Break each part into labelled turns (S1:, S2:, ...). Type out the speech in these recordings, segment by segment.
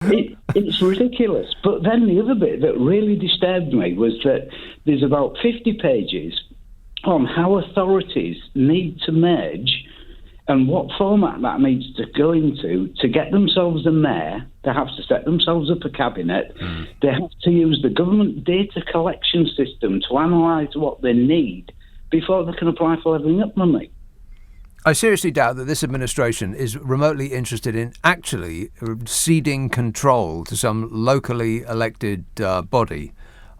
S1: It's ridiculous. But then the other bit that really disturbed me was that there's about 50 pages on how authorities need to merge and what format that needs to go into to get themselves a mayor. They have to set themselves up a cabinet. They have to use the government data collection system to analyse what they need before they can apply for levelling up money.
S2: I seriously doubt that this administration is remotely interested in actually ceding control to some locally elected body.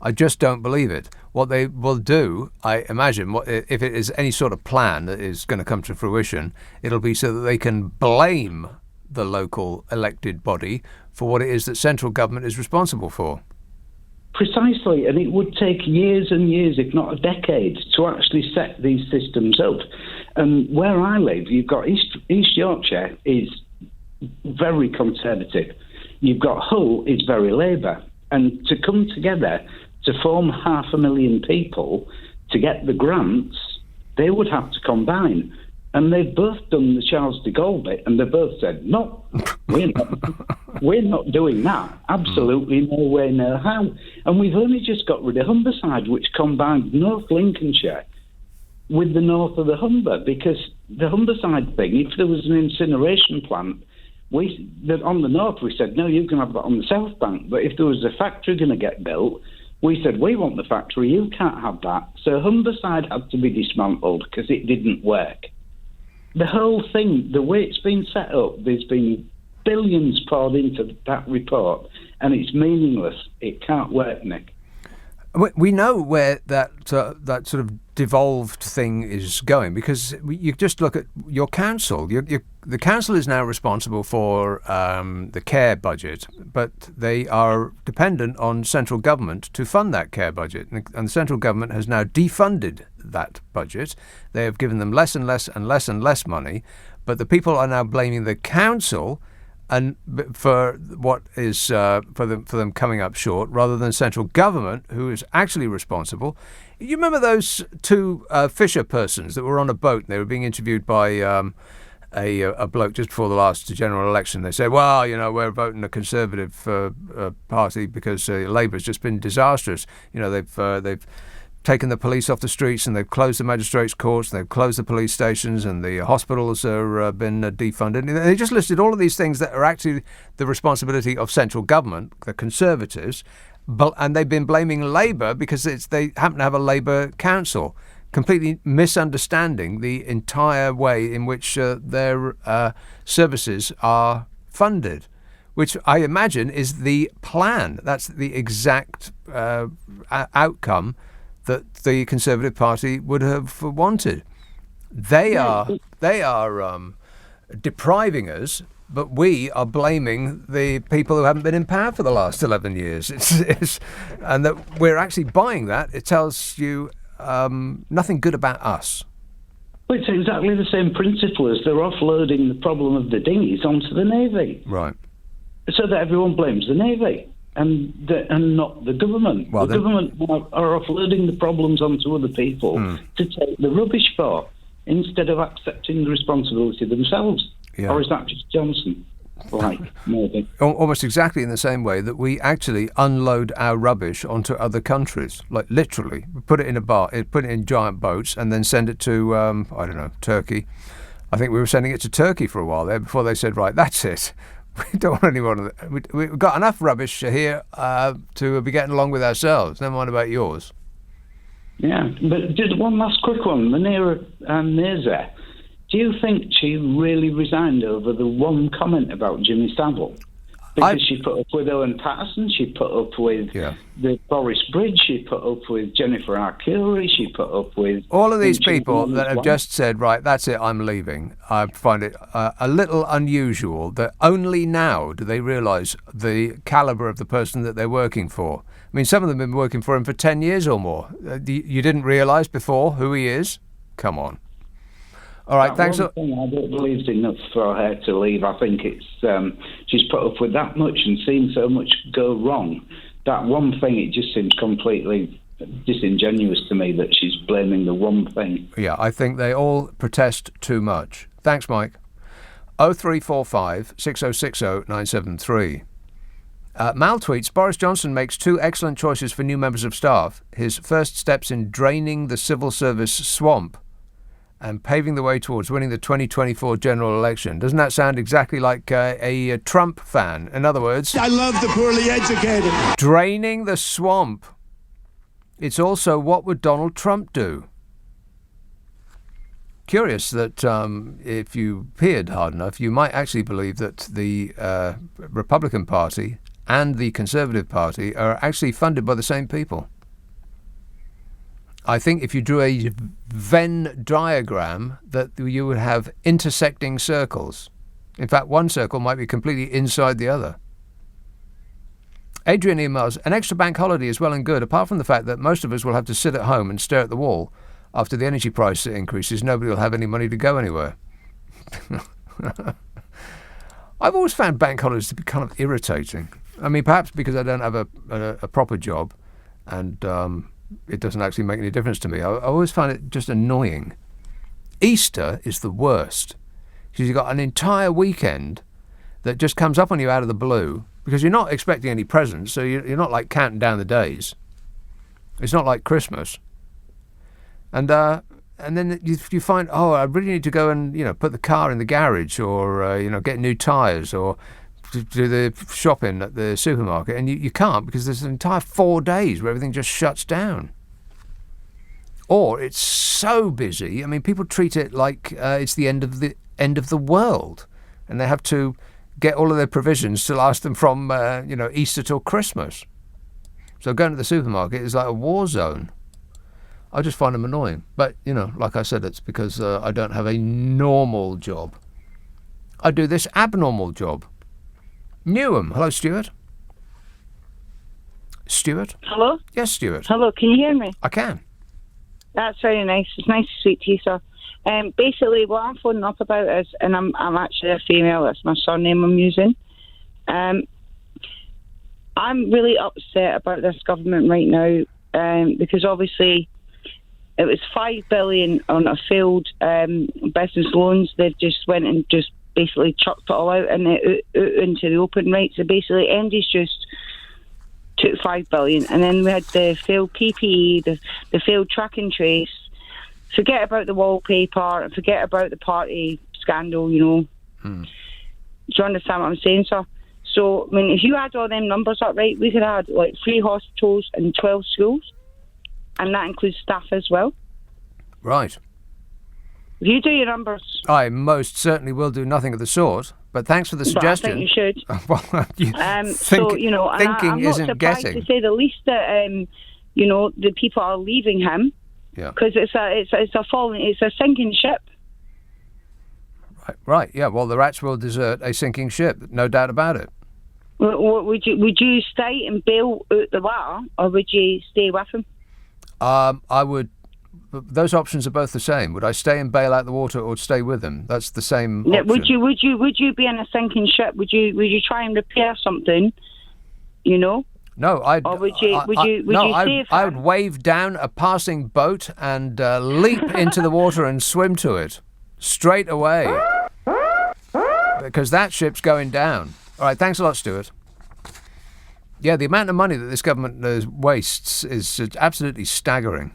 S2: I just don't believe it. What they will do, I imagine, if it is any sort of plan that is going to come to fruition, it'll be so that they can blame the local elected body for what it is that central government is responsible for.
S1: Precisely, and it would take years and years, if not a decade, to actually set these systems up. And where I live, you've got East Yorkshire is very conservative. You've got Hull is very Labour. And to come together to form 500,000 people to get the grants, they would have to combine. And they've both done the Charles de Gaulle bit, and they both said, no, we're not doing that. Absolutely no way, no how. And we've only just got rid of Humberside, which combined North Lincolnshire with the north of the Humber, because the Humberside thing, if there was an incineration plant, on the north we said, no, you can have that on the south bank. But if there was a factory going to get built, we said, we want the factory, you can't have that. So Humberside had to be dismantled because it didn't work. The whole thing, the way it's been set up, there's been billions poured into that report, and it's meaningless. It can't work, Nick.
S2: We know where that sort of devolved thing is going, because you just look at your council. The council is now responsible for the care budget, but they are dependent on central government to fund that care budget. And the central government has now defunded that budget. They have given them less and less and less and less money, but the people are now blaming the council and for what is for them coming up short, rather than central government, who is actually responsible. You remember those two Fisher persons that were on a boat, and they were being interviewed by a bloke just before the last general election. They said, well, we're voting a Conservative party because Labour's just been disastrous. They've taken the police off the streets, and they've closed the magistrates' courts, and they've closed the police stations, and the hospitals are been defunded. And they just listed all of these things that are actually the responsibility of central government, the Conservatives, and they've been blaming Labour because they happen to have a Labour council, completely misunderstanding the entire way in which their services are funded, which I imagine is the plan. That's the exact outcome that the Conservative Party would have wanted. They are depriving us, but we are blaming the people who haven't been in power for the last 11 years. And that we're actually buying that. It tells you nothing good about us.
S1: Well, it's exactly the same principle as they're offloading the problem of the dinghies onto the Navy.
S2: Right.
S1: So that everyone blames the Navy and not the government. Well, the government are offloading the problems onto other people to take the rubbish for, instead of accepting the responsibility themselves. Yeah. Or is that just Johnson? Maybe.
S2: Almost exactly in the same way that we actually unload our rubbish onto other countries, like literally. We put it in put it in giant boats and then send it to, Turkey. I think we were sending it to Turkey for a while there before they said, right, that's it. We don't want anyone. We've got enough rubbish here to be getting along with ourselves. Never mind about yours.
S1: Yeah, but just one last quick one. Munira Mirza, do you think she really resigned over the one comment about Jimmy Savile? Because she put up with Owen Patterson, she put up with the Boris Bridge, she put up with Jennifer Arcuri, she put up with...
S2: all of these people that have just said, right, that's it, I'm leaving. I find it a little unusual that only now do they realise the calibre of the person that they're working for. I mean, some of them have been working for him for 10 years or more. You didn't realise before who he is? Come on. All right, thanks.
S1: One thing I don't believe is enough for her to leave. I think it's she's put up with that much and seen so much go wrong. That one thing, it just seems completely disingenuous to me that she's blaming the one thing.
S2: Yeah, I think they all protest too much. Thanks, Mike. 0345 6060 973. Mal tweets, Boris Johnson makes 2 excellent choices for new members of staff. His first steps in draining the civil service swamp and paving the way towards winning the 2024 general election. Doesn't that sound exactly like a Trump fan? In other words,
S3: I love the poorly educated.
S2: Draining the swamp. It's also what would Donald Trump do? Curious that if you peered hard enough, you might actually believe that the Republican Party and the Conservative Party are actually funded by the same people. I think if you drew a Venn diagram, that you would have intersecting circles. In fact, one circle might be completely inside the other. Adrian emails, an extra bank holiday is well and good, apart from the fact that most of us will have to sit at home and stare at the wall. After the energy price increases, nobody will have any money to go anywhere. I've always found bank holidays to be kind of irritating. I mean, perhaps because I don't have a proper job and it doesn't actually make any difference to me. I always find it just annoying. Easter is the worst because you've got an entire weekend that just comes up on you out of the blue because you're not expecting any presents, so you're not like counting down the days. It's not like Christmas. And then you find, oh, I really need to go and, put the car in the garage or, get new tyres or do the shopping at the supermarket. And you can't because there's an entire 4 days where everything just shuts down. Or it's so busy. I mean, people treat it like it's the end of the world. And they have to get all of their provisions to last them from, Easter till Christmas. So going to the supermarket is like a war zone. I just find them annoying. But, like I said, it's because I don't have a normal job. I do this abnormal job. Newham. Hello, Stuart. Stuart?
S4: Hello?
S2: Yes, Stuart.
S4: Hello, can you hear me?
S2: I can.
S4: That's very nice. It's nice to speak to you, sir. Basically, what I'm phoning up about is, and I'm actually a female, that's my surname I'm using. I'm really upset about this government right now because obviously it was $5 billion on a failed business loans. They've just went and just basically chucked it all out into the open, right? So basically, MD's just took $5 billion, and then we had the failed PPE, the failed track and trace. Forget about the wallpaper and forget about the party scandal. Do you understand what I'm saying, sir? So, I mean, if you add all them numbers up, right, we could add like 3 hospitals and 12 schools. And that includes staff as well.
S2: Right.
S4: If you do your numbers...
S2: I most certainly will do nothing of the sort, but thanks for the suggestion.
S4: But I think you should.
S2: Well,
S4: thinking I'm not
S2: isn't
S4: surprised
S2: getting.
S4: to say the least that, the people are leaving him.
S2: Yeah.
S4: Because it's a sinking ship.
S2: Right, yeah, well, the rats will desert a sinking ship, no doubt about it.
S4: Would you stay and bail out the water, or would you stay with him?
S2: I would. Those options are both the same. Would I stay and bail out the water, or stay with them? That's the same option.
S4: Would you be in a sinking ship? Would you try and repair something? No,
S2: I'd.
S4: Or would you save him?
S2: I would wave down a passing boat and leap into the water and swim to it straight away, because that ship's going down. All right, thanks a lot, Stuart. Yeah, the amount of money that this government wastes is absolutely staggering.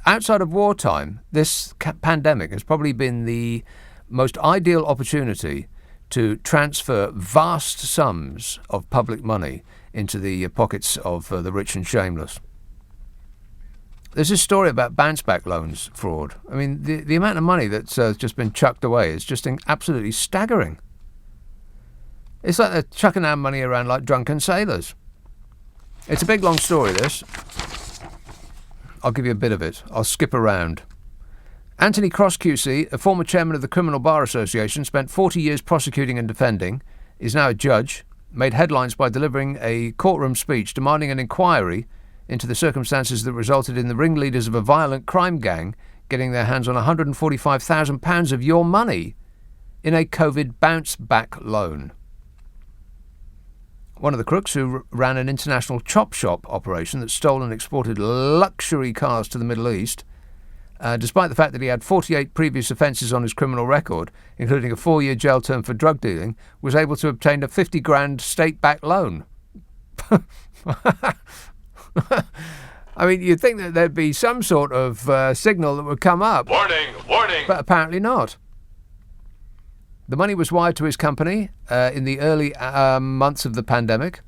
S2: Outside of wartime, this pandemic has probably been the most ideal opportunity to transfer vast sums of public money into the pockets of the rich and shameless. There's this story about bounce-back loans fraud. I mean, the amount of money that's just been chucked away is just absolutely staggering. It's like they're chucking our money around like drunken sailors. It's a big, long story, this. I'll give you a bit of it. I'll skip around. Anthony Cross QC, a former chairman of the Criminal Bar Association, spent 40 years prosecuting and defending, is now a judge, made headlines by delivering a courtroom speech demanding an inquiry into the circumstances that resulted in the ringleaders of a violent crime gang getting their hands on £145,000 of your money in a COVID bounce-back loan. One of the crooks, who ran an international chop shop operation that stole and exported luxury cars to the Middle East, despite the fact that he had 48 previous offences on his criminal record, including a 4-year jail term for drug dealing, was able to obtain a 50 grand state-backed loan. I mean, you'd think that there'd be some sort of signal that would come up.
S5: Warning, warning.
S2: But apparently not. The money was wired to his company in the early months of the pandemic.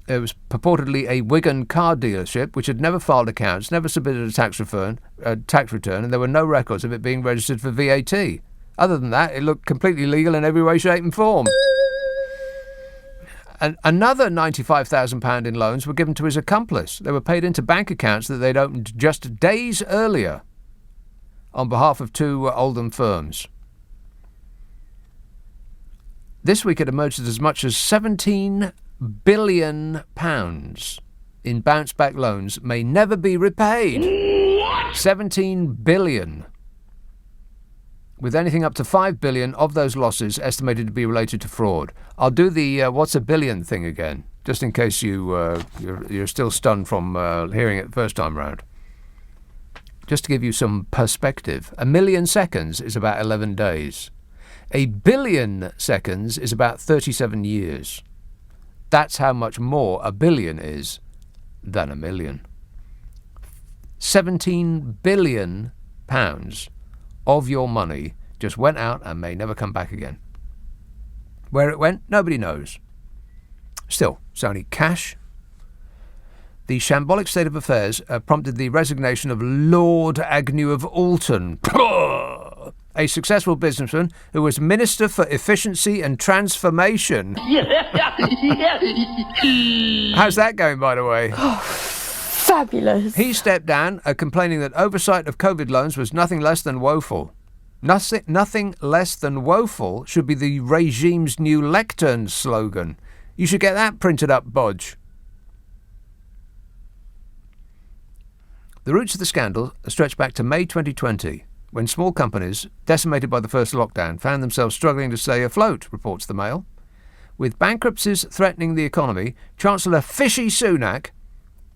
S2: It was purportedly a Wigan car dealership which had never filed accounts, never submitted a tax return, and there were no records of it being registered for VAT. Other than that, it looked completely legal in every way, shape and form. And another £95,000 in loans were given to his accomplice. They were paid into bank accounts that they'd opened just days earlier on behalf of 2 Oldham firms. This week it emerged that as much as £17 billion in bounce-back loans may never be repaid. What? 17 billion. With anything up to 5 billion of those losses estimated to be related to fraud. I'll do the what's a billion thing again, just in case you're still stunned from hearing it the first time round. Just to give you some perspective, 1 million seconds is about 11 days. 1 billion seconds is about 37 years. That's how much more a billion is than a million. 17 billion pounds of your money just went out and may never come back again. Where it went, nobody knows. Still, it's only cash. The shambolic state of affairs prompted the resignation of Lord Agnew of Alton, a successful businessman who was Minister for Efficiency and Transformation. How's that going, by the way?
S6: Fabulous.
S2: He stepped down, complaining that oversight of COVID loans was nothing less than woeful. Nothing less than woeful should be the regime's new lectern slogan. You should get that printed up, Bodge. The roots of the scandal stretch back to May 2020, when small companies, decimated by the first lockdown, found themselves struggling to stay afloat, reports the Mail. With bankruptcies threatening the economy, Chancellor Fishy Sunak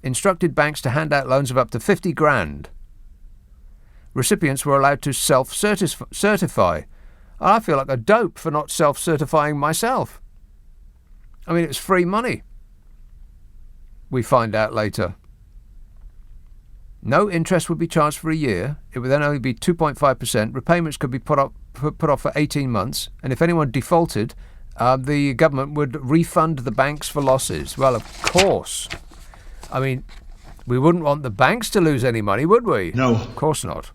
S2: instructed banks to hand out loans of up to 50 grand. Recipients were allowed to self-certify. I feel like a dope for not self-certifying myself. I mean, it's free money. We find out later. No interest would be charged for a year. It would then only be 2.5%. Repayments could be put off for 18 months. And if anyone defaulted, the government would refund the banks for losses. Well, of course. I mean, we wouldn't want the banks to lose any money, would we?
S3: No.
S2: Of course not.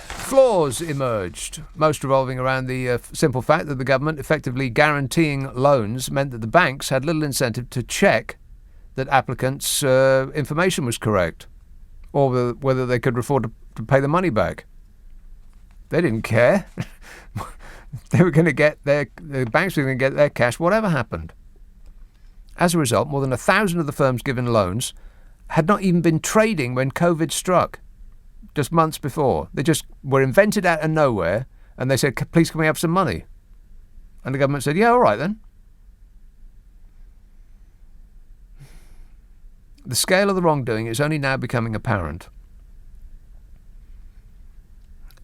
S2: Flaws emerged, most revolving around the simple fact that the government effectively guaranteeing loans meant that the banks had little incentive to check that applicants' information was correct, or whether they could afford to pay the money back. They didn't care. The banks were going to get their cash, whatever happened. As a result, more than 1,000 of the firms given loans had not even been trading when COVID struck, just months before. They just were invented out of nowhere, and they said, please can we have some money? And the government said, yeah, all right then. The scale of the wrongdoing is only now becoming apparent.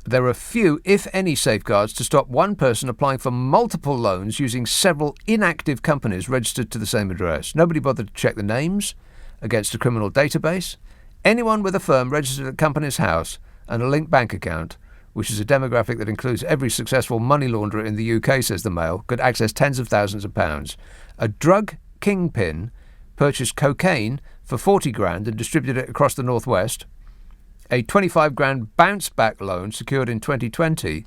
S2: There are few, if any, safeguards to stop one person applying for multiple loans using several inactive companies registered to the same address. Nobody bothered to check the names against a criminal database. Anyone with a firm registered at company's house and a linked bank account, which is a demographic that includes every successful money launderer in the UK, says the Mail, could access tens of thousands of pounds. A drug kingpin purchased cocaine for 40 grand and distributed it across the northwest. A 25 grand bounce-back loan secured in 2020,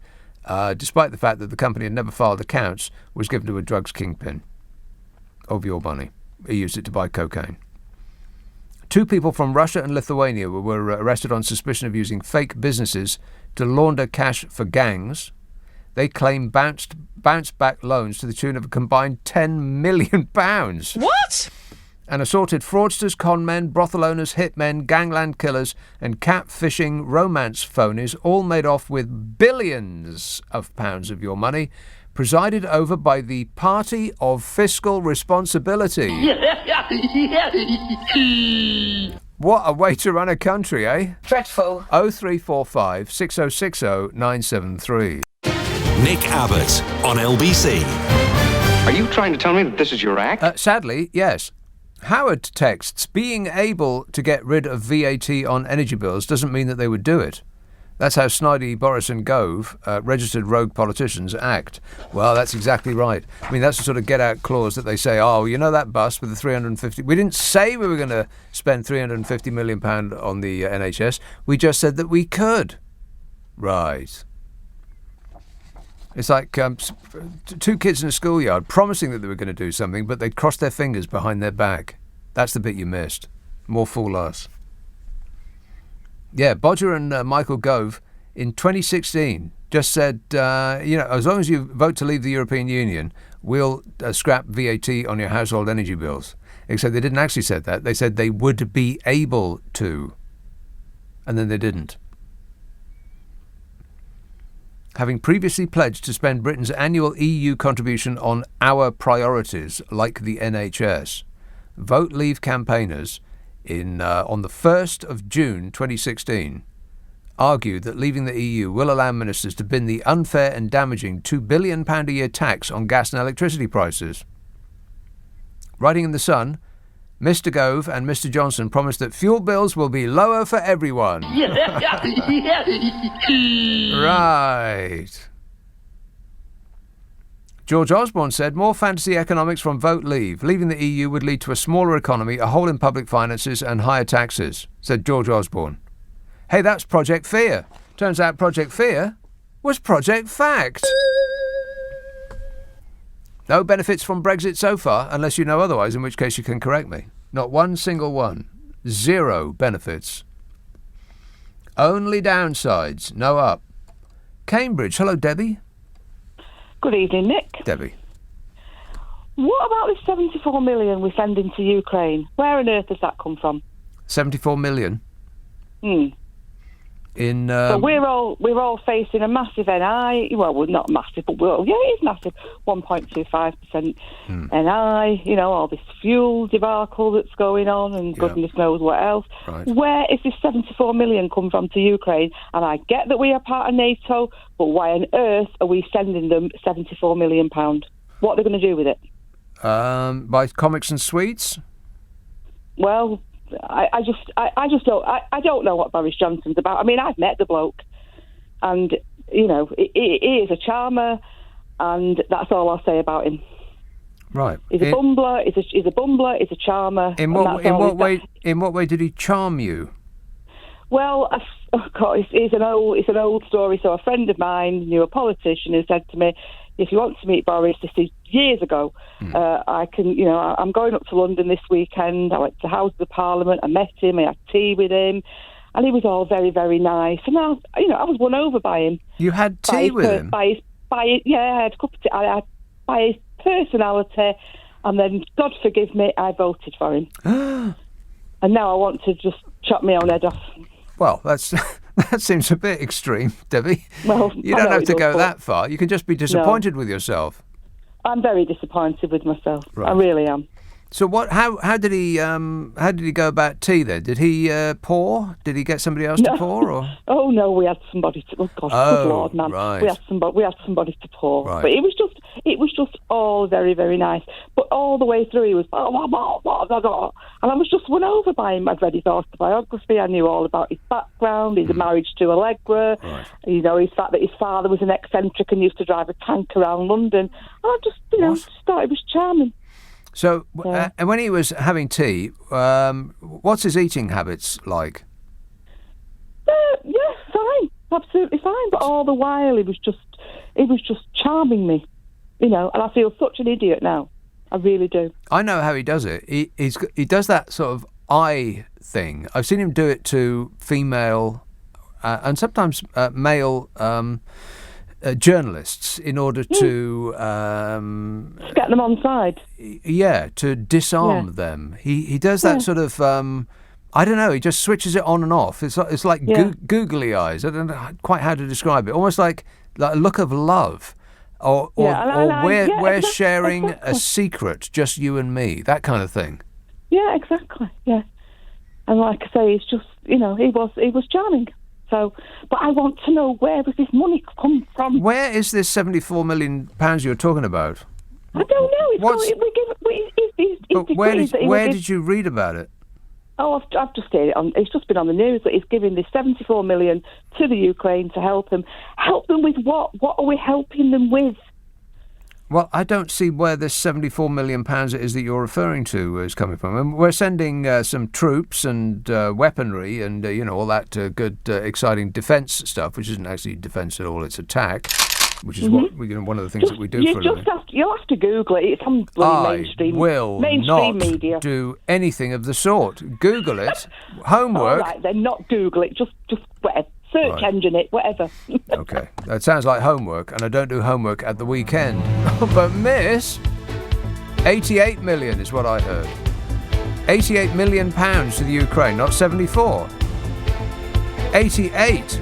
S2: despite the fact that the company had never filed accounts, was given to a drugs kingpin of your money. He used it to buy cocaine. 2 people from Russia and Lithuania were arrested on suspicion of using fake businesses to launder cash for gangs. They claim bounce-back loans to the tune of a combined £10 million.
S6: What?
S2: And assorted fraudsters, conmen, brothel owners, hitmen, gangland killers and catfishing romance phonies all made off with billions of pounds of your money, presided over by the Party of Fiscal Responsibility. What a way to run a country, eh?
S6: Dreadful.
S2: 0345 6060 973.
S5: Nick Abbott on LBC.
S7: Are you trying to tell me that this is your act?
S2: Sadly, yes. Howard texts, being able to get rid of VAT on energy bills doesn't mean that they would do it. That's how snidey Boris and Gove, registered rogue politicians, act. Well, that's exactly right. I mean, that's the sort of get-out clause that they say, oh, you know that bus with the 350... We didn't say we were going to spend £350 million on the NHS. We just said that we could. Right. It's like two kids in a schoolyard promising that they were going to do something, but they'd crossed their fingers behind their back. That's the bit you missed. More fool us. Yeah, Bodger and Michael Gove in 2016 just said, as long as you vote to leave the European Union, we'll scrap VAT on your household energy bills. Except they didn't actually say that. They said they would be able to. And then they didn't. Having previously pledged to spend Britain's annual EU contribution on our priorities, like the NHS, Vote Leave campaigners on the 1st of June 2016 argued that leaving the EU will allow ministers to bin the unfair and damaging £2 billion a year tax on gas and electricity prices. Writing in The Sun, Mr. Gove and Mr. Johnson promised that fuel bills will be lower for everyone. Right. George Osborne said more fantasy economics from Vote Leave. Leaving the EU would lead to a smaller economy, a hole in public finances and higher taxes, said George Osborne. Hey, that's Project Fear. Turns out Project Fear was Project Fact. No benefits from Brexit so far, unless you know otherwise, in which case you can correct me. Not one single one. 0 benefits. Only downsides, no up. Cambridge. Hello, Debbie.
S8: Good evening, Nick.
S2: Debbie.
S8: What about this 74 million we're sending to Ukraine? Where on earth has that come from?
S2: 74 million?
S8: So we're all facing a massive NI. Well, we're not massive, but it is massive. 1.25% NI. All this fuel debacle that's going on, and goodness knows what else.
S2: Right.
S8: Where is this 74 million come from to Ukraine? And I get that we are part of NATO, but why on earth are we sending them 74 million pound? What are they going to do with it?
S2: Buy comics and sweets.
S8: Well, I just don't know what Boris Johnson's about. I mean, I've met the bloke, and he is a charmer, and that's all I'll say about him.
S2: Right.
S8: He's a bumbler. He's a bumbler. He's a charmer.
S2: In what way did he charm you?
S8: Well, it's an old story. So a friend of mine knew a politician who said to me, if you want to meet Boris, this is years ago, I can, I'm going up to London this weekend. I went to the House of the Parliament. I met him. I had tea with him. And he was all very, very nice. And I was won over by him.
S2: You had tea with him?
S8: I had a cup of tea. By his personality. And then, God forgive me, I voted for him. And now I want to just chop my own head off.
S2: Well, that seems a bit extreme, Debbie.
S8: Well,
S2: you don't have to go that far. You can just be disappointed with yourself.
S8: I'm very disappointed with myself.
S2: Right.
S8: I really am.
S2: So how did he go about tea then? Did he pour? Did he get somebody else to pour? Or?
S8: Oh no, we had somebody to. Oh gosh, good Lord, man.
S2: Right.
S8: We had somebody to pour.
S2: Right.
S8: But it was just all very, very nice. But all the way through, he was and I was just won over by him. I'd read his autobiography. I knew all about his background, his marriage to Allegra.
S2: Right.
S8: His fact that his father was an eccentric and used to drive a tank around London. And I just, just thought it was charming.
S2: So, and when he was having tea, what's his eating habits like?
S8: Yeah, fine, absolutely fine. But all the while, he was just charming me, and I feel such an idiot now. I really do. I
S2: know how he does it. He does that sort of eye thing. I've seen him do it to female and sometimes male. Journalists in order to
S8: get them on side.
S2: Yeah, to disarm them. He does that sort of I don't know. He just switches it on and off. It's like googly eyes. I don't know quite how to describe it. Almost like a look of love, or we're sharing a secret, just you and me. That kind of thing.
S8: Yeah, exactly. Yeah. And like I say, it's just, he was charming. So, but I want to know, where does this money come from?
S2: Where is this £74 million you're talking about?
S8: I don't know.
S2: Where did you read about it?
S8: Oh, I've just heard it on. It's just been on the news that he's giving this 74 million to the Ukraine to help them. Help them with what? What are we helping them with?
S2: Well, I don't see where this £74 million is that you're referring to is coming from. And we're sending some troops and weaponry and, all that good, exciting defence stuff, which isn't actually defence at all, it's attack, which is one of the things that we do for a living.
S8: You'll have to Google it. It's on mainstream media.
S2: Do anything of the sort. Google it. Homework.
S8: All right, then not Google it. Just whatever. Search engine it, whatever.
S2: Okay, that sounds like homework, and I don't do homework at the weekend. But miss, 88 million is what I heard. 88 million pounds to the Ukraine, not 74. 88.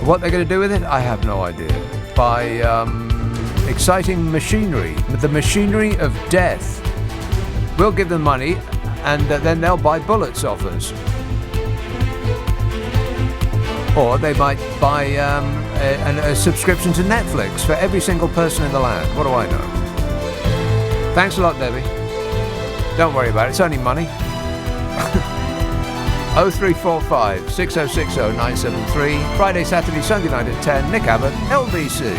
S2: What they're going to do with it, I have no idea. By exciting machinery, the machinery of death. We'll give them money, and then they'll buy bullets off us. Or they might buy a subscription to Netflix for every single person in the land. What do I know? Thanks a lot, Debbie. Don't worry about it. It's only money. 0345 6060 973. Friday, Saturday, Sunday night at 10. Nick Abbot, LBC.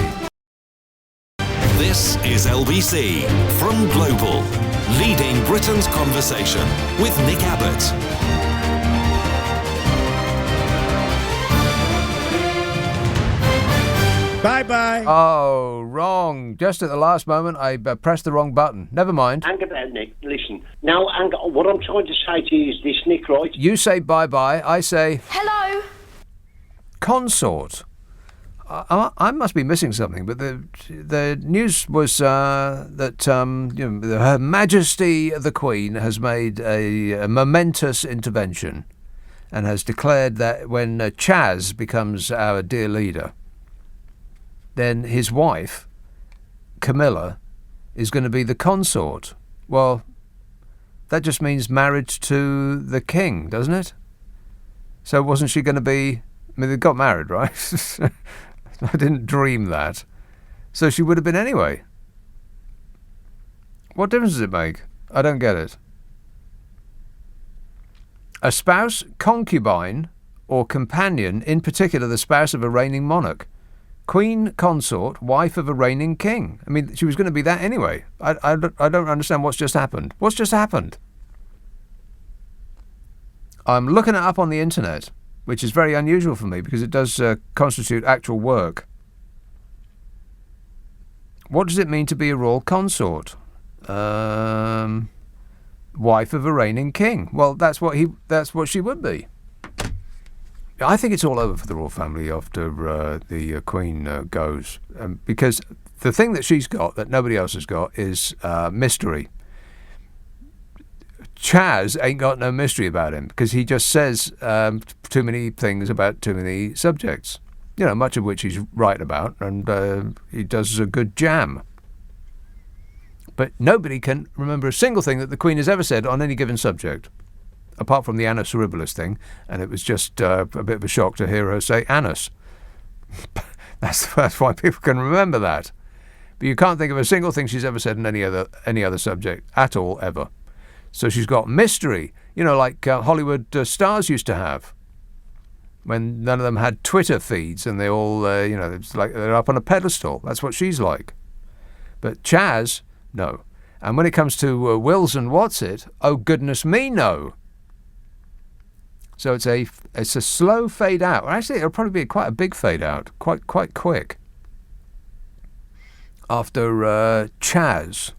S5: This is LBC from Global, leading Britain's conversation with Nick Abbot.
S3: Bye-bye.
S2: Oh, wrong. Just at the last moment, I pressed the wrong button. Never mind.
S9: Hang about, Nick. Listen. Now, what I'm trying to say to you is this, Nick, right?
S2: You say bye-bye. I say...
S6: Hello.
S2: Consort. I must be missing something, but the news was that Her Majesty the Queen has made a momentous intervention and has declared that when Chaz becomes our dear leader, then his wife, Camilla, is going to be the consort. Well, that just means married to the king, doesn't it? So wasn't she going to be... I mean, they got married, right? I didn't dream that. So she would have been anyway. What difference does it make? I don't get it. A spouse, concubine, or companion, in particular the spouse of a reigning monarch. Queen consort, wife of a reigning king. I mean, she was going to be that anyway. I don't understand what's just happened. What's just happened? I'm looking it up on the internet, which is very unusual for me because it does constitute actual work. What does it mean to be a royal consort? Wife of a reigning king. Well, that's what she would be. I think it's all over for the royal family after the Queen goes, because the thing that she's got that nobody else has got is mystery. Chaz ain't got no mystery about him because he just says too many things about too many subjects, much of which he's right about, and he does a good jam. But nobody can remember a single thing that the Queen has ever said on any given subject, apart from the Annus Horribilis thing, and it was just a bit of a shock to hear her say Annus. That's why people can remember that. But you can't think of a single thing she's ever said in any other subject at all, ever. So she's got mystery, like Hollywood stars used to have, when none of them had Twitter feeds and they all, it's like they're up on a pedestal. That's what she's like. But Chaz, no. And when it comes to Wills and What's-It, oh goodness me, no. So it's a slow fade out. Actually, it'll probably be quite a big fade out, quite quick. After Chaz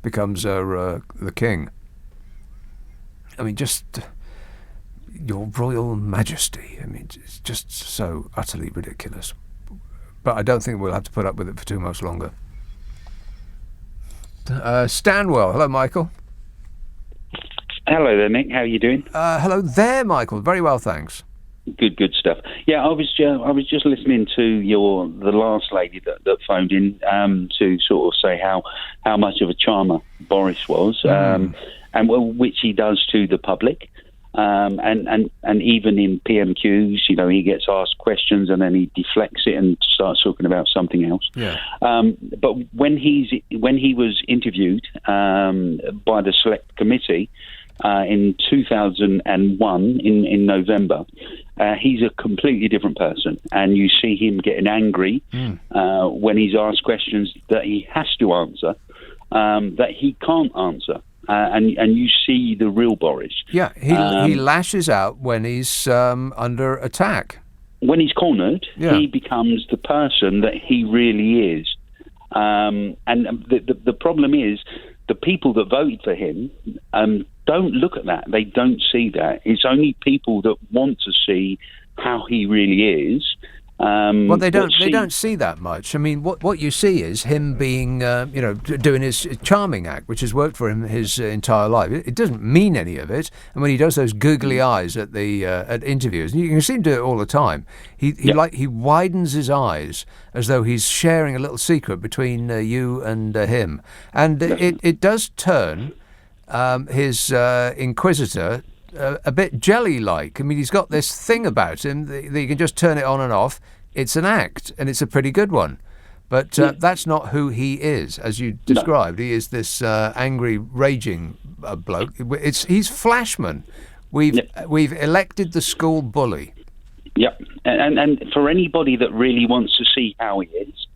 S2: becomes the king. I mean, just your Royal Majesty. I mean, it's just so utterly ridiculous. But I don't think we'll have to put up with it for too much longer. Stanwell. Hello, Michael.
S10: Hello there, Nick. How are you doing?
S2: Hello there, Michael. Very well, thanks.
S10: Good stuff. Yeah, I was just listening to the last lady that phoned in to sort of say how much of a charmer Boris was, and which he does to the public. And even in PMQs, he gets asked questions and then he deflects it and starts talking about something else.
S2: Yeah.
S10: But when he was interviewed by the Select Committee in 2001 in November, he's a completely different person, and you see him getting angry when he's asked questions that he has to answer, that he can't answer. And you see the real Boris.
S2: Yeah, he lashes out when he's under attack.
S10: When he's cornered, he becomes the person that he really is. And the problem is, the people that voted for him don't look at that. They don't see that. It's only people that want to see how he really is.
S2: Well, they don't see that much. I mean, what you see is him being, doing his charming act, which has worked for him his entire life. It doesn't mean any of it. And when he does those googly eyes at the at interviews, and you can see him do it all the time. He widens his eyes as though he's sharing a little secret between you and him, and it does turn his inquisitor a bit jelly-like. I mean, he's got this thing about him that you can just turn it on and off. It's an act, and it's a pretty good one. But that's not who he is, as you described. No. He is this angry, raging bloke. He's Flashman. We've elected the school bully.
S10: Yep. And for anybody that really wants to see how he is,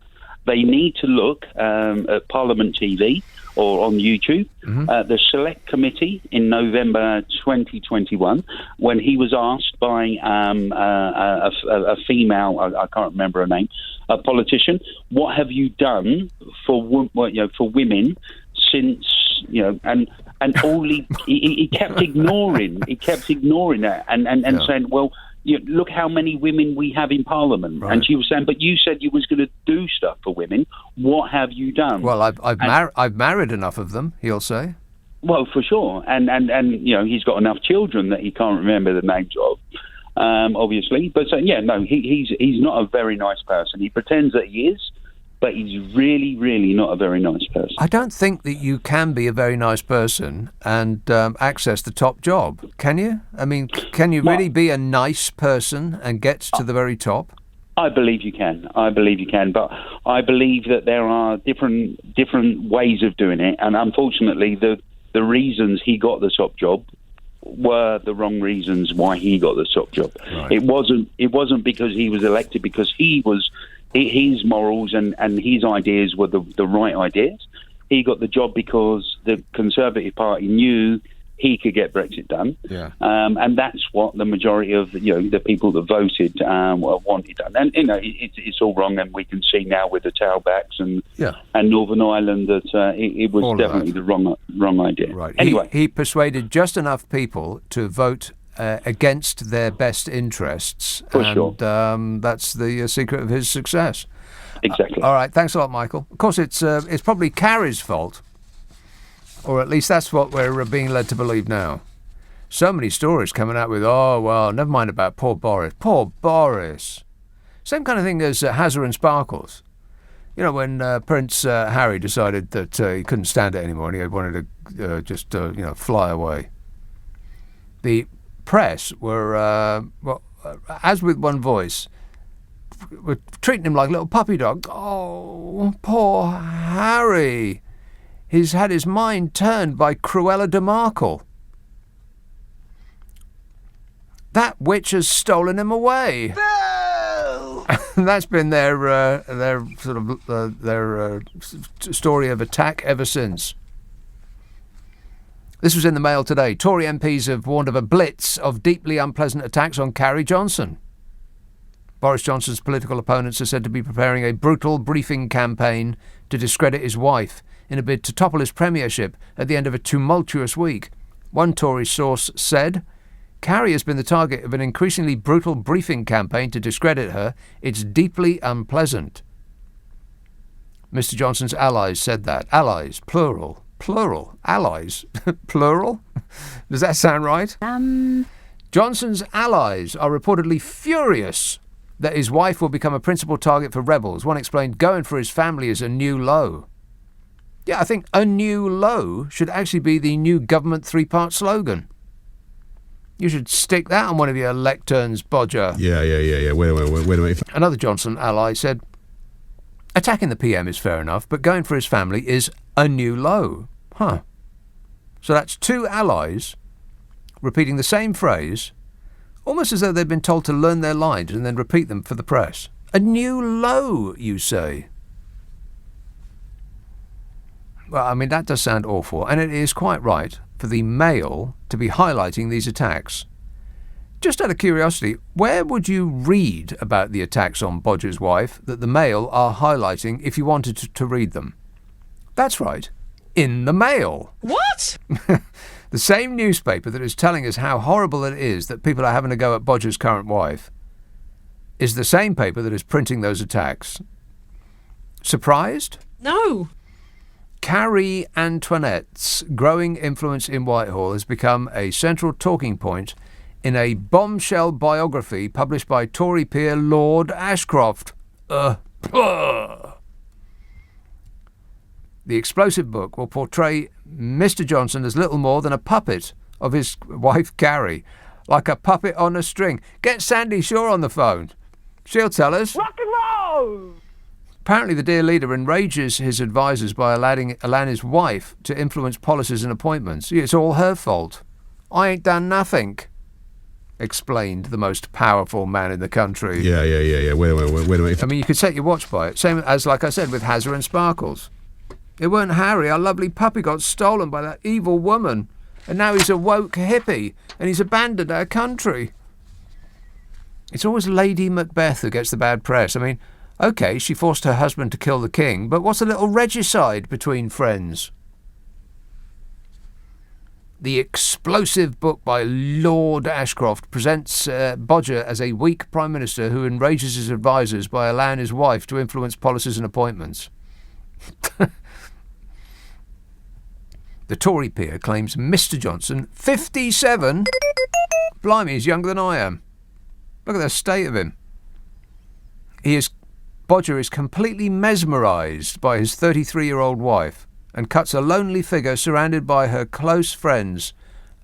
S10: they need to look at Parliament TV or on YouTube, the Select Committee in November 2021, when he was asked by a female, I can't remember her name, a politician, what have you done for women since, and all he kept ignoring, that and saying, well, look how many women we have in Parliament. Right. And she was saying, but you said you was going to do stuff for women. What have you done?
S2: Well, I've married enough of them, he'll say.
S10: Well, for sure. And he's got enough children that he can't remember the names of, obviously. But he's not a very nice person. He pretends that he is, but he's really, really not a very nice person.
S2: I don't think that you can be a very nice person and access the top job, can you? I mean, can you really be a nice person and get to the very top?
S10: I believe you can. But I believe that there are different ways of doing it. And unfortunately, the reasons he got the top job were the wrong reasons why he got the top job. Right. It wasn't because he was elected, because his morals and his ideas were the right ideas. He got the job because the Conservative Party knew he could get Brexit done. Yeah. And that's what the majority of the people that voted wanted done. And it's all wrong, and we can see now with the tailbacks and Northern Ireland that it was definitely the wrong idea.
S2: Right.
S10: Anyway,
S2: he persuaded just enough people to vote against their best interests.
S10: For sure.
S2: That's the secret of his success.
S10: Exactly.
S2: All right, thanks a lot, Michael. Of course, it's probably Carrie's fault, or at least that's what we're being led to believe now. So many stories coming out with, oh, well, never mind about poor Boris. Poor Boris. Same kind of thing as Hazard and Sparkles. When Prince Harry decided that he couldn't stand it anymore and he wanted to just fly away. The press were, as with one voice, were treating him like a little puppy dog. Oh, poor Harry. He's had his mind turned by Cruella de Markel. That witch has stolen him away. No! That's been their story of attack ever since. This was in the Mail today. Tory MPs have warned of a blitz of deeply unpleasant attacks on Carrie Johnson. Boris Johnson's political opponents are said to be preparing a brutal briefing campaign to discredit his wife in a bid to topple his premiership at the end of a tumultuous week. One Tory source said, Carrie has been the target of an increasingly brutal briefing campaign to discredit her. It's deeply unpleasant. Mr. Johnson's allies said that. Allies, plural. Plural. Allies. Plural? Does that sound right? Johnson's allies are reportedly furious that his wife will become a principal target for rebels. One explained, going for his family is a new low. Yeah, I think a new low should actually be the new government 3-part slogan. You should stick that on one of your lecterns, Bodger.
S3: Yeah. Wait a minute.
S2: Another Johnson ally said, attacking the PM is fair enough, but going for his family is a new low. Huh. So that's two allies repeating the same phrase, almost as though they've been told to learn their lines and then repeat them for the press. A new low, you say? Well, I mean, that does sound awful, and it is quite right for the Mail to be highlighting these attacks. Just out of curiosity, where would you read about the attacks on Bodger's wife that the Mail are highlighting if you wanted to read them? That's right, in the Mail.
S6: What?
S2: The same newspaper that is telling us how horrible it is that people are having to go at Bodger's current wife is the same paper that is printing those attacks. Surprised?
S6: No.
S2: Carrie Antoinette's growing influence in Whitehall has become a central talking point in a bombshell biography published by Tory peer Lord Ashcroft. The explosive book will portray Mr. Johnson as little more than a puppet of his wife Carrie, like a puppet on a string. Get Sandy Shaw on the phone. She'll tell us.
S8: Rock and roll!
S2: Apparently the dear leader enrages his advisers by allowing his wife to influence policies and appointments. It's all her fault. I ain't done nothing, explained the most powerful man in the country.
S3: Yeah. Wait a minute.
S2: I mean, you could set your watch by it. Same as, like I said, with Hazza and Sparkles. It weren't Harry. Our lovely puppy got stolen by that evil woman. And now he's a woke hippie. And he's abandoned our country. It's always Lady Macbeth who gets the bad press. I mean, OK, she forced her husband to kill the king, but what's a little regicide between friends? The explosive book by Lord Ashcroft presents Bodger as a weak Prime Minister who enrages his advisers by allowing his wife to influence policies and appointments. The Tory peer claims Mr. Johnson, 57, blimey, he's younger than I am. Look at the state of him. Bodger is completely mesmerised by his 33-year-old wife and cuts a lonely figure surrounded by her close friends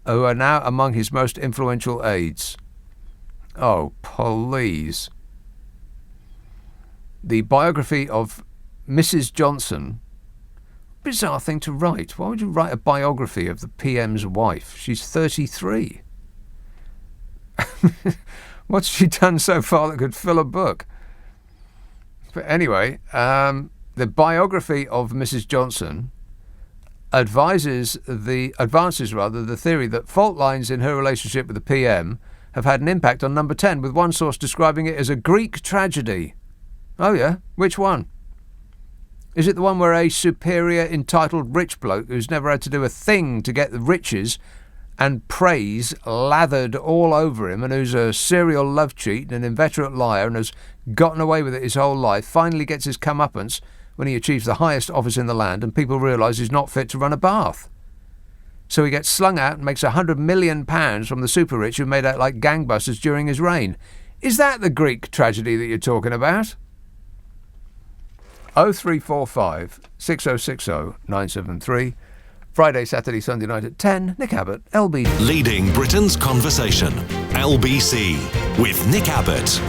S2: who are now among his most influential aides. Oh, please. The biography of Mrs. Johnson. Bizarre thing to write. Why would you write a biography of the PM's wife? She's 33. What's she done so far that could fill a book? But anyway, the biography of Mrs. Johnson advances the theory that fault lines in her relationship with the PM have had an impact on Number 10, with one source describing it as a Greek tragedy. Oh yeah? Which one? Is it the one where a superior, entitled rich bloke who's never had to do a thing to get the riches and praise lathered all over him, and who's a serial love cheat and an inveterate liar and has gotten away with it his whole life, finally gets his comeuppance when he achieves the highest office in the land and people realise he's not fit to run a bath? So he gets slung out and makes £100 million from the super rich who made out like gangbusters during his reign. Is that the Greek tragedy that you're talking about? 0345 6060 973. Friday, Saturday, Sunday night at 10. Nick Abbott, LBC.
S5: Leading Britain's conversation. LBC with Nick Abbott.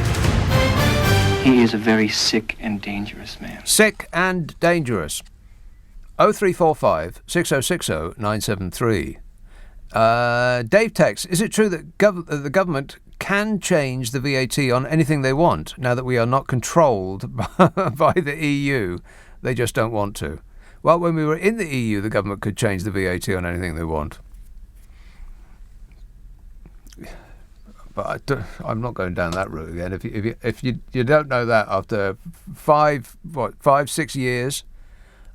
S11: He is a very sick and dangerous man.
S2: Sick and dangerous. 0345 6060 973. Dave texts, is it true that the government can change the VAT on anything they want now that we are not controlled by the EU? They just don't want to. Well, when we were in the EU, the government could change the VAT on anything they want. But I'm not going down that route again. If you don't know that after 6 years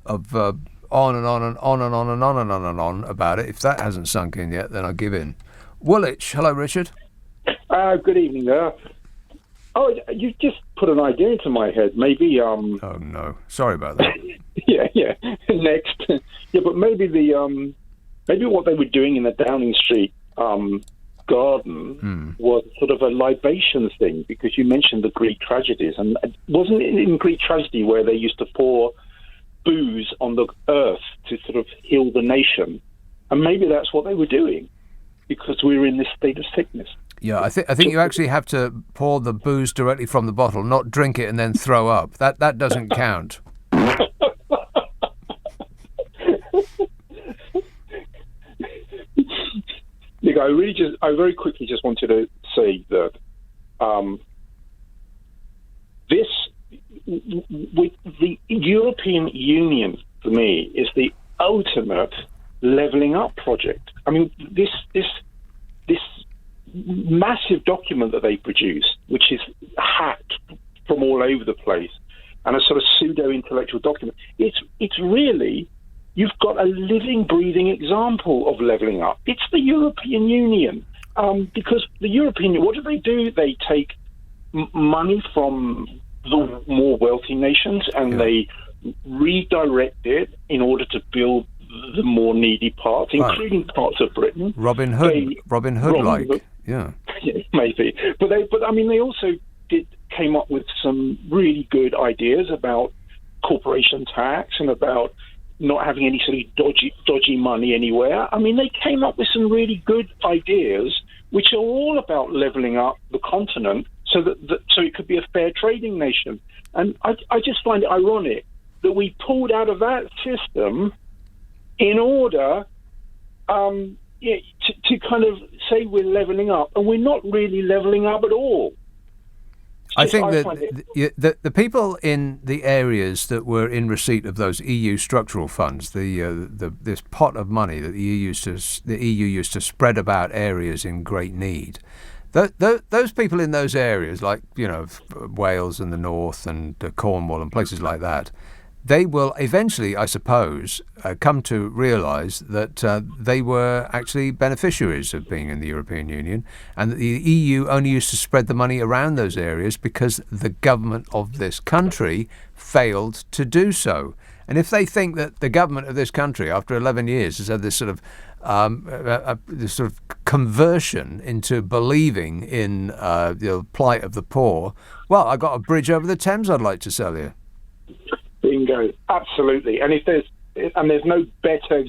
S2: of on and on and on and on and on and on and on about it, if that hasn't sunk in yet, then I'll give in. Woolwich, hello, Richard.
S12: Good evening there. Oh, you just put an idea into my head. Maybe. Oh
S2: no, sorry about that.
S12: yeah. Next, but maybe maybe what they were doing in the Downing Street garden was sort of a libation thing, because you mentioned the Greek tragedies, and wasn't it in Greek tragedy where they used to pour booze on the earth to sort of heal the nation. And maybe that's what they were doing, because we were in this state of sickness.
S2: Yeah, I think you actually have to pour the booze directly from the bottle, not drink it and then throw up. That doesn't count.
S12: Nick, I very quickly just wanted to say that with the European Union, for me, is the ultimate levelling up project. I mean, this massive document that they produced, which is hacked from all over the place, and a sort of pseudo-intellectual document, it's really, you've got a living, breathing example of levelling up. It's the European Union. Because the European, what do? They take money from the more wealthy nations and they redirect it in order to build the more needy parts, including parts of Britain.
S2: Robin Hood, yeah,
S12: maybe. But they also came up with some really good ideas about corporation tax and about not having any sort of dodgy money anywhere. I mean, they came up with some really good ideas, which are all about levelling up the continent so so it could be a fair trading nation. And I just find it ironic that we pulled out of that system in order to kind of say we're levelling up, and we're not really levelling up at all.
S2: I think that the people in the areas that were in receipt of those EU structural funds, this pot of money that the EU used to spread about areas in great need, those people in those areas, like Wales and the north and Cornwall and places like that, they will eventually, I suppose, come to realise that they were actually beneficiaries of being in the European Union, and that the EU only used to spread the money around those areas because the government of this country failed to do so. And if they think that the government of this country, after 11 years, has had this sort of conversion into believing in the plight of the poor, well, I got a bridge over the Thames I'd like to sell you.
S12: Bingo, absolutely. And there's no better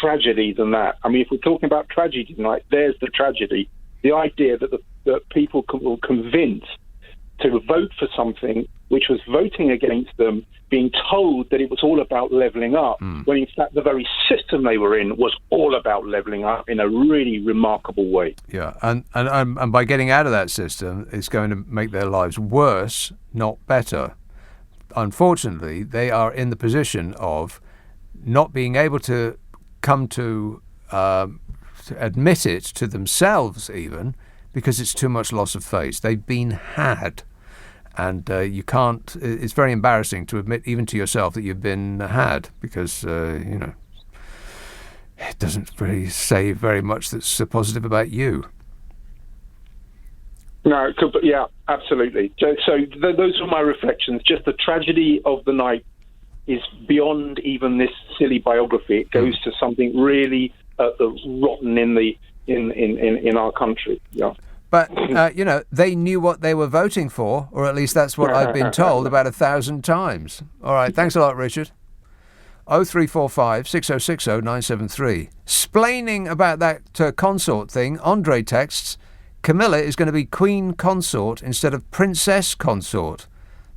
S12: tragedy than that. I mean, if we're talking about tragedy tonight, there's the tragedy. The idea that people will convince to vote for something which was voting against them, being told that it was all about levelling up, when in fact the very system they were in was all about levelling up in a really remarkable way.
S2: Yeah, and by getting out of that system, it's going to make their lives worse, not better. Unfortunately, they are in the position of not being able to come to admit it to themselves even, because it's too much loss of face. They've been had. And you can't, it's very embarrassing to admit even to yourself that you've been had, because, it doesn't really say very much that's positive about you.
S12: No, yeah, absolutely. So those are my reflections. Just the tragedy of the night is beyond even this silly biography. It goes to something really rotten in our country. Yeah.
S2: But, they knew what they were voting for, or at least that's what I've been told about 1,000 times. All right, thanks a lot, Richard. 0345 6060 973. Splaining about that consort thing, Andre texts, Camilla is going to be Queen Consort instead of Princess Consort.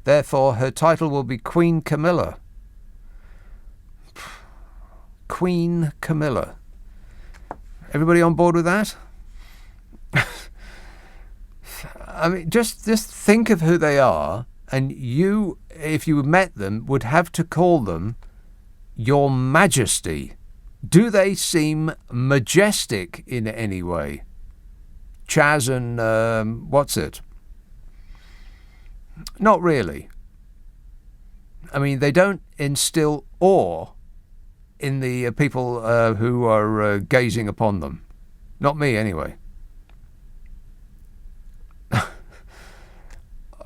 S2: Therefore, her title will be Queen Camilla. Queen Camilla. Everybody on board with that? I mean, just think of who they are, and you, if you met them, would have to call them Your Majesty. Do they seem majestic in any way? Chaz and what's it? Not really. I mean, they don't instill awe in the people who are gazing upon them. Not me, anyway.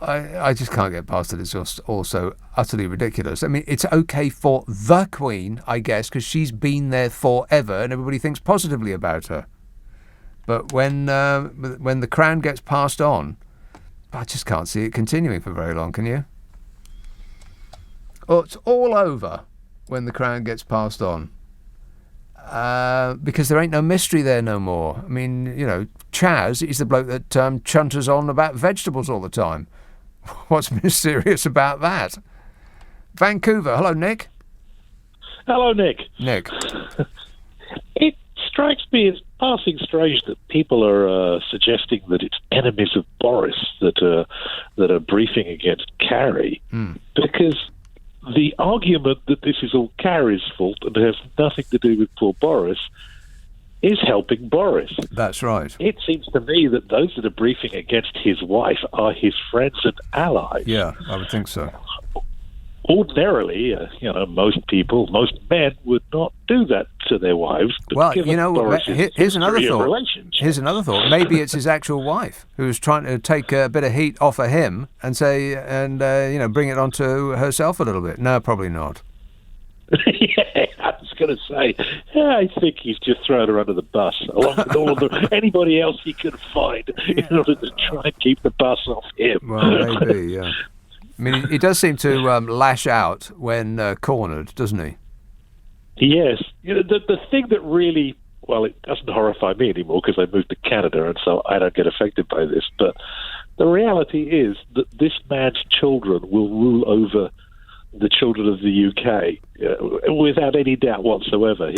S2: I just can't get past it. It's just also utterly ridiculous. I mean, it's okay for the Queen, I guess, because she's been there forever and everybody thinks positively about her. But when the crown gets passed on, I just can't see it continuing for very long, can you? Oh, it's all over. when the crown gets passed on. Because there ain't no mystery there no more. I mean, Chaz is the bloke that chunters on about vegetables all the time. What's mysterious about that? Vancouver. Hello, Nick.
S13: Hello, Nick.
S2: Nick.
S13: It strikes me as passing strange that people are suggesting that it's enemies of Boris that are briefing against Carrie, because the argument that this is all Carrie's fault and has nothing to do with poor Boris is helping Boris.
S2: That's right.
S13: It seems to me that those that are briefing against his wife are his friends and allies.
S2: Yeah, I would think so.
S13: Ordinarily, most men would not do that to their wives. But
S2: Well, here's another thought. Here's another thought. Maybe it's his actual wife who's trying to take a bit of heat off of him and bring it onto herself a little bit. No, probably not.
S13: Yeah, I was going to say, I think he's just thrown her under the bus, along with all of anybody else he could find in order to try and keep the bus off him.
S2: Well, maybe, yeah. I mean, he does seem to lash out when cornered, doesn't he?
S13: Yes. The thing that really, it doesn't horrify me anymore because I moved to Canada and so I don't get affected by this, but the reality is that this man's children will rule over the children of the UK without any doubt whatsoever.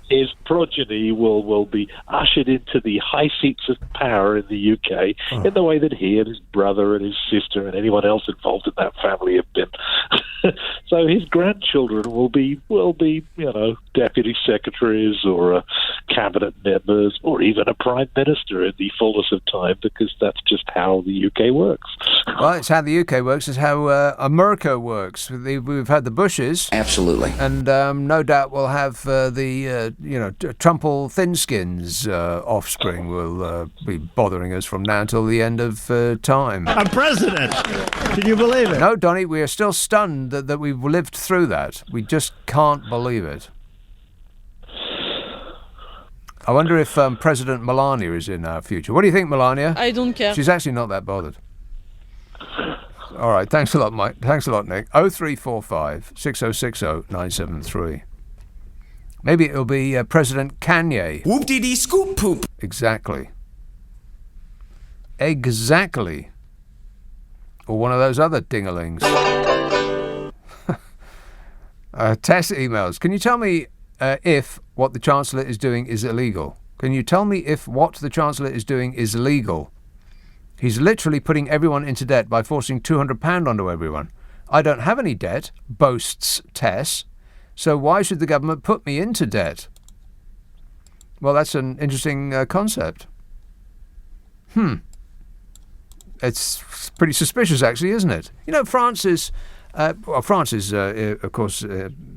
S13: His progeny will be ushered into the high seats of power in the UK in the way that he and his brother and his sister and anyone else involved in that family have been. So his grandchildren will be deputy secretaries or cabinet members or even a prime minister in the fullness of time, because that's just how the UK works.
S2: Well, it's how the UK works. It's how America works. We've had the Bushes.
S14: Absolutely.
S2: And no doubt we'll have the Trumple Thinskins offspring will be bothering us from now until the end of time.
S15: I'm president! Can you believe it?
S2: No, Donny, we are still stunned that we've lived through that. We just can't believe it. I wonder if President Melania is in our future. What do you think, Melania?
S6: I don't care.
S2: She's actually not that bothered. All right, thanks a lot, Mike. Thanks a lot, Nick. 0345 6060 973. Maybe it'll be President Kanye.
S14: Whoop-dee-dee scoop poop.
S2: Exactly. Or one of those other dingalings. Test emails. Can you tell me if what the Chancellor is doing is illegal? Can you tell me if what the Chancellor is doing is illegal? He's literally putting everyone into debt by forcing £200 onto everyone. I don't have any debt, boasts Tess. So why should the government put me into debt? Well, that's an interesting concept. It's pretty suspicious, actually, isn't it? France is, of course,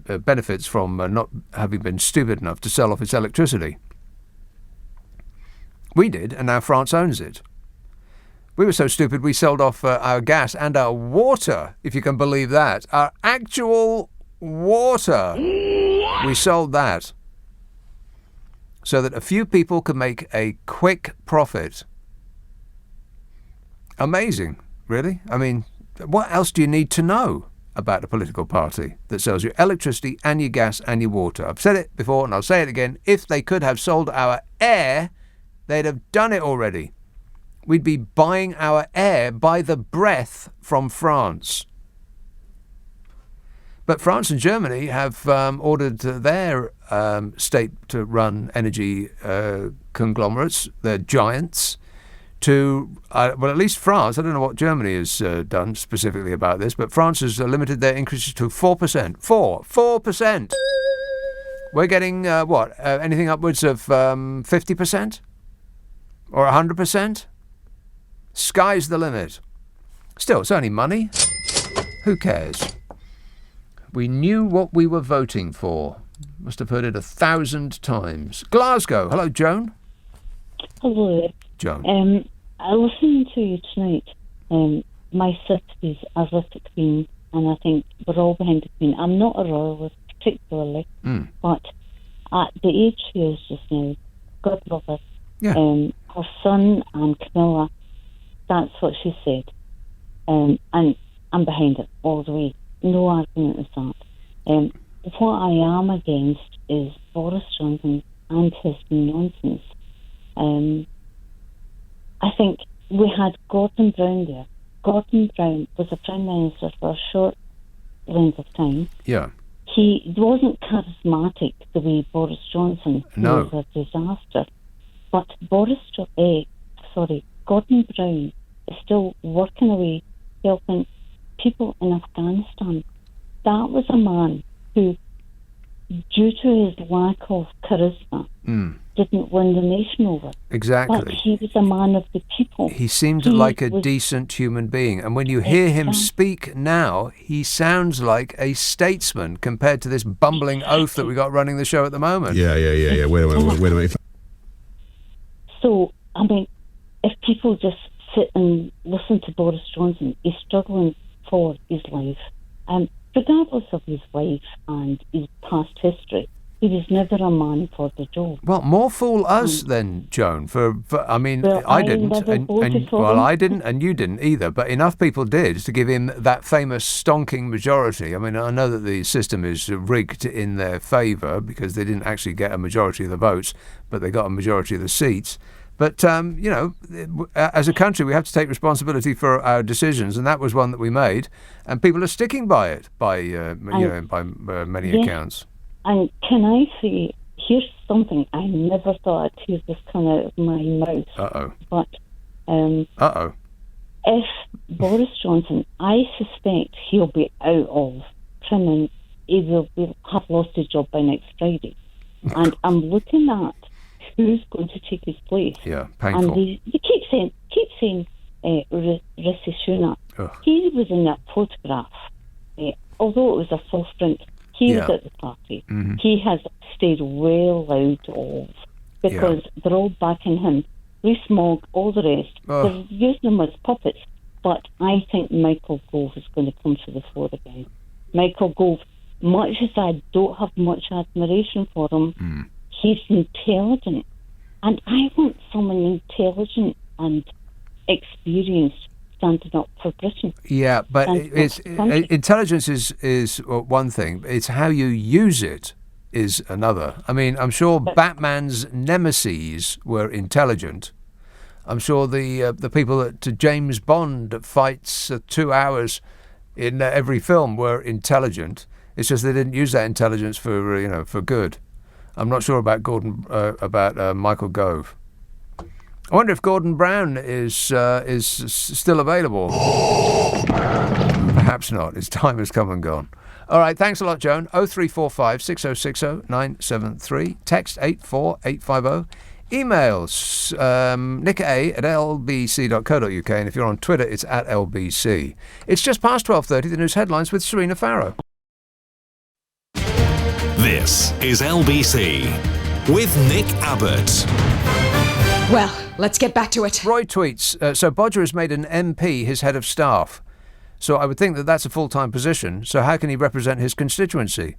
S2: benefits from not having been stupid enough to sell off its electricity. We did, and now France owns it. We were so stupid we sold off our gas and our water, if you can believe that. Our actual water. We sold that so that a few people could make a quick profit. Amazing, really. I mean, what else do you need to know about a political party that sells your electricity and your gas and your water? I've said it before and I'll say it again. If they could have sold our air, they'd have done it already. We'd be buying our air by the breath from France. But France and Germany have ordered their state-to-run energy conglomerates, their giants, to, at least France, I don't know what Germany has done specifically about this, but France has limited their increases to 4%. 4%! We're getting, anything upwards of 50%? Or 100%? Sky's the limit. Still, it's only money. Who cares? We knew what we were voting for. Must have heard it 1,000 times. Glasgow. Hello, Joan.
S16: Hello.
S2: Joan.
S16: I listened to you tonight. My 60s, I've lived the Queen, and I think we're all behind the Queen. I'm not a royalist particularly, but at the age she is just now, God love her.
S2: Yeah.
S16: Her son and Camilla, that's what she said. And I'm behind it all the way. No argument with that. What I am against is Boris Johnson and his nonsense. I think we had Gordon Brown there. Gordon Brown was a Prime Minister for a short length of time.
S2: Yeah.
S16: He wasn't charismatic the way Boris Johnson was a disaster. But Gordon Brown is still working away, helping people in Afghanistan. That was a man who, due to his lack of charisma, didn't win the nation over.
S2: Exactly.
S16: But he was a man of the people.
S2: He seemed like a decent human being. And when you hear him speak now, he sounds like a statesman compared to this bumbling oaf that we got running the show at the moment.
S3: Yeah. Wait a minute.
S16: So, I mean, if people just sit and listen to Boris Johnson, he's struggling for his life. Regardless of his wife and his past history, he was never a man for the job.
S2: Well, more fool us then, Joan. I mean,
S16: well,
S2: I didn't, I didn't, and you didn't either. But enough people did to give him that famous stonking majority. I mean, I know that the system is rigged in their favour because they didn't actually get a majority of the votes, but they got a majority of the seats. But, as a country, we have to take responsibility for our decisions, and that was one that we made, and people are sticking by it, by many accounts.
S16: And can I say, here's something I never thought I'd hear this come out of my mouth.
S2: Uh-oh.
S16: But, if Boris Johnson, I suspect he'll be out of Trim, he will have lost his job by next Friday. And I'm looking at who's going to take his place.
S2: Yeah, painful.
S16: And they keep saying Rishi Sunak. Ugh. He was in that photograph. Although it was a soft print, he was at the party. Mm-hmm. He has stayed well out of, because they're all backing him. Rees-Mogg, all the rest. They're using them as puppets. But I think Michael Gove is going to come to the fore again. Michael Gove, much as I don't have much admiration for him, he's intelligent. And I want someone intelligent and experienced standing up for Britain.
S2: Yeah, but intelligence is one thing. It's how you use it is another. I mean, I'm sure Batman's nemeses were intelligent. I'm sure the people that James Bond fights 2 hours in every film were intelligent. It's just they didn't use that intelligence for good. I'm not sure about Michael Gove. I wonder if Gordon Brown is still available. Perhaps not. His time has come and gone. All right, thanks a lot, Joan. 0345 6060 973. Text 84850. Emails nick@lbc.co.uk, and if you're on Twitter, it's @LBC. It's just past 12:30. The news headlines with Serena Farrow.
S5: This is LBC with Nick Abbot.
S6: Well, let's get back to it.
S2: Roy tweets, so Bodger has made an MP his head of staff. So I would think that that's a full-time position. So how can he represent his constituency?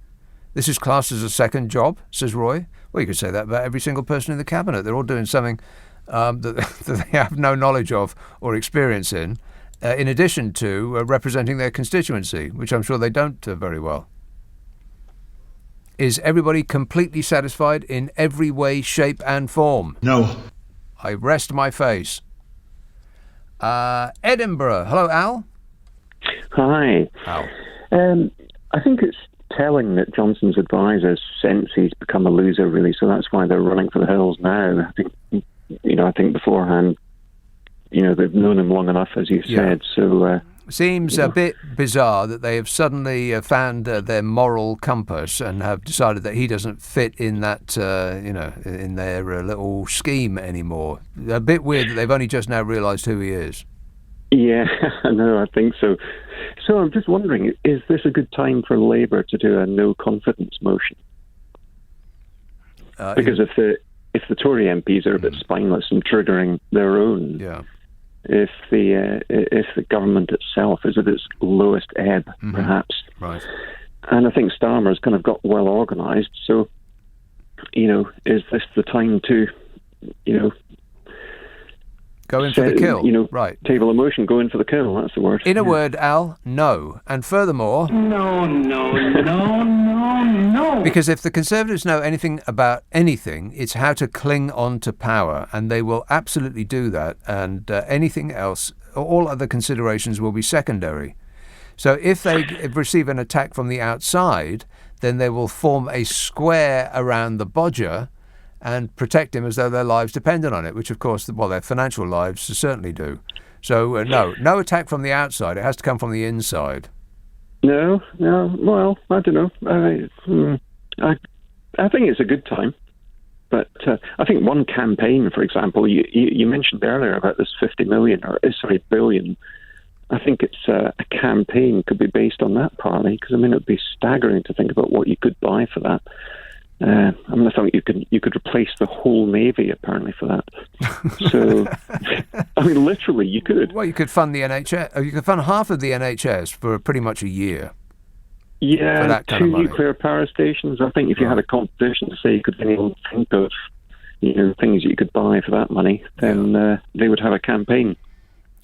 S2: This is classed as a second job, says Roy. Well, you could say that about every single person in the cabinet. They're all doing something that they have no knowledge of or experience in addition to representing their constituency, which I'm sure they don't very well. Is everybody completely satisfied in every way, shape and form?
S15: No.
S2: I rest my face. Edinburgh. Hello, Al.
S14: Hi.
S2: Al.
S14: I think it's telling that Johnson's advisors sense he's become a loser, really, so that's why they're running for the hills now. I think beforehand, they've known him long enough, as you said, so...
S2: Seems a bit bizarre that they have suddenly found their moral compass and have decided that he doesn't fit in that, in their little scheme anymore. A bit weird that they've only just now realised who he is.
S14: Yeah, no, I think so. So I'm just wondering, is this a good time for Labour to do a no confidence motion? Because if the Tory MPs are a bit spineless and triggering their own...
S2: Yeah.
S14: If the government itself is at its lowest ebb, perhaps.
S2: Right.
S14: And I think Starmer's kind of got well organised, so, is this the time to,
S2: Go in for the kill.
S14: Right. Table of motion, go in for the kill. That's the word.
S2: In a word, Al, no. And furthermore... No. Because if the Conservatives know anything about anything, it's how to cling on to power. And they will absolutely do that. And anything else, all other considerations will be secondary. So if they receive an attack from the outside, then they will form a square around the bodger and protect him as though their lives depended on it, which, of course, their financial lives certainly do. So, no attack from the outside. It has to come from the inside.
S14: No. Well, I don't know. I think it's a good time. But I think one campaign, for example, you mentioned earlier about this 50 billion. I think it's a campaign could be based on that partly, because, it would be staggering to think about what you could buy for that. I think you could replace the whole Navy apparently for that. So, literally, you could.
S2: Well, you could fund the NHS. You could fund half of the NHS for pretty much a year.
S14: Yeah,
S2: for that kind
S14: 2
S2: of money.
S14: Nuclear power stations. I think if you had a competition to say you could think of, things you could buy for that money, then they would have a campaign.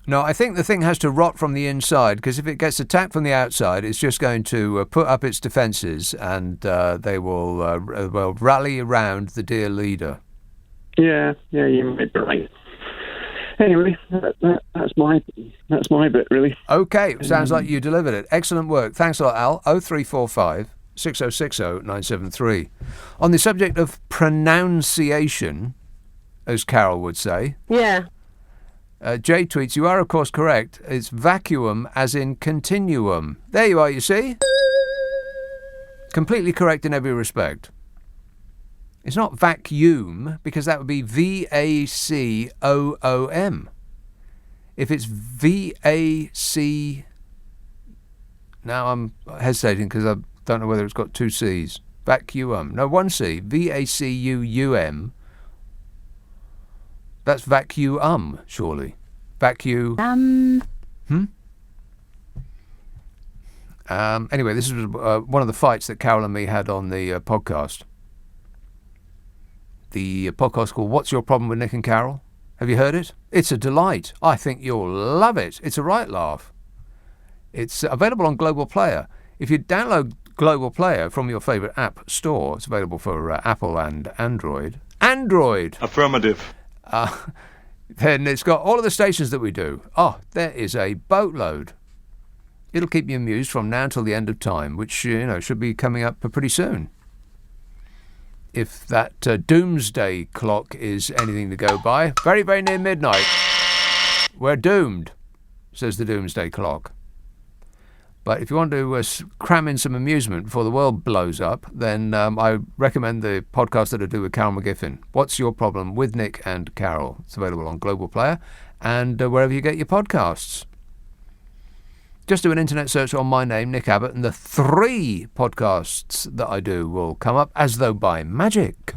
S2: No, I think the thing has to rot from the inside, because if it gets attacked from the outside, it's just going to put up its defences, and they will rally around the dear leader. Yeah,
S14: you might be right. Anyway, that's my bit, really.
S2: Okay, sounds like you delivered it. Excellent work. Thanks a lot, Al. 0345 6060 973. On the subject of pronunciation, as Carol would say.
S17: Yeah.
S2: Jay tweets, you are, of course, correct. It's vacuum as in continuum. There you are, you see? Completely correct in every respect. It's not vacuum, because that would be VACOOM. If it's VAC... Now I'm hesitating because I don't know whether it's got two C's. Vacuum. No, one C. VACUUM. That's vacuum, surely. Vacuum. Anyway, this is one of the fights that Carol and me had on the podcast. The podcast called What's Your Problem with Nick and Carol? Have you heard it? It's a delight. I think you'll love it. It's a right laugh. It's available on Global Player. If you download Global Player from your favourite app store, it's available for Apple and Android. Android!
S18: Affirmative.
S2: Then it's got all of the stations that we do. Oh, there is a boatload. It'll keep you amused from now until the end of time, which, should be coming up pretty soon. If that doomsday clock is anything to go by, very, very near midnight. We're doomed, says the doomsday clock. But if you want to cram in some amusement before the world blows up, then I recommend the podcast that I do with Carol McGiffin. What's Your Problem with Nick and Carol? It's available on Global Player and wherever you get your podcasts. Just do an internet search on my name, Nick Abbott, and the 3 podcasts that I do will come up as though by magic.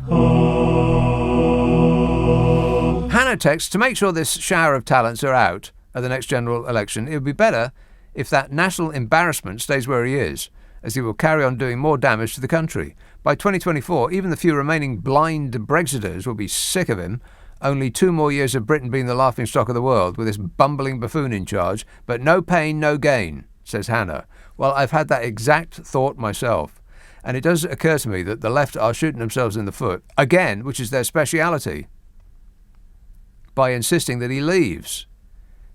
S2: Hannah texts, to make sure this shower of talents are out at the next general election, it would be better if that national embarrassment stays where he is, as he will carry on doing more damage to the country. By 2024, even the few remaining blind Brexiters will be sick of him. Only 2 more years of Britain being the laughingstock of the world with this bumbling buffoon in charge, but no pain, no gain, says Hannah. Well, I've had that exact thought myself, and it does occur to me that the left are shooting themselves in the foot, again, which is their speciality, by insisting that he leaves.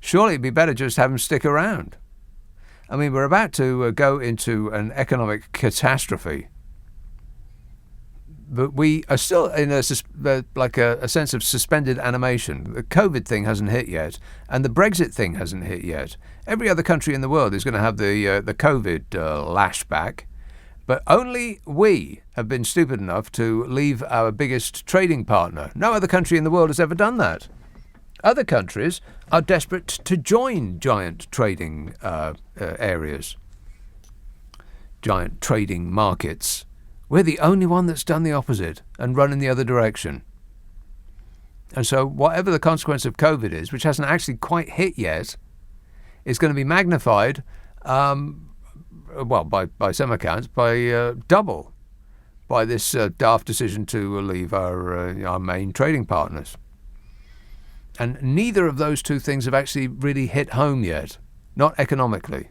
S2: Surely it'd be better just have him stick around. I mean, we're about to go into an economic catastrophe, but we are still in a sense of suspended animation. The COVID thing hasn't hit yet, and the Brexit thing hasn't hit yet. Every other country in the world is going to have the COVID lashback, but only we have been stupid enough to leave our biggest trading partner. No other country in the world has ever done that. Other countries are desperate to join giant trading areas, giant trading markets. We're the only one that's done the opposite and run in the other direction. And so whatever the consequence of COVID is, which hasn't actually quite hit yet, is going to be magnified, by some accounts, by double by this daft decision to leave our main trading partners. And neither of those two things have actually really hit home yet. Not economically.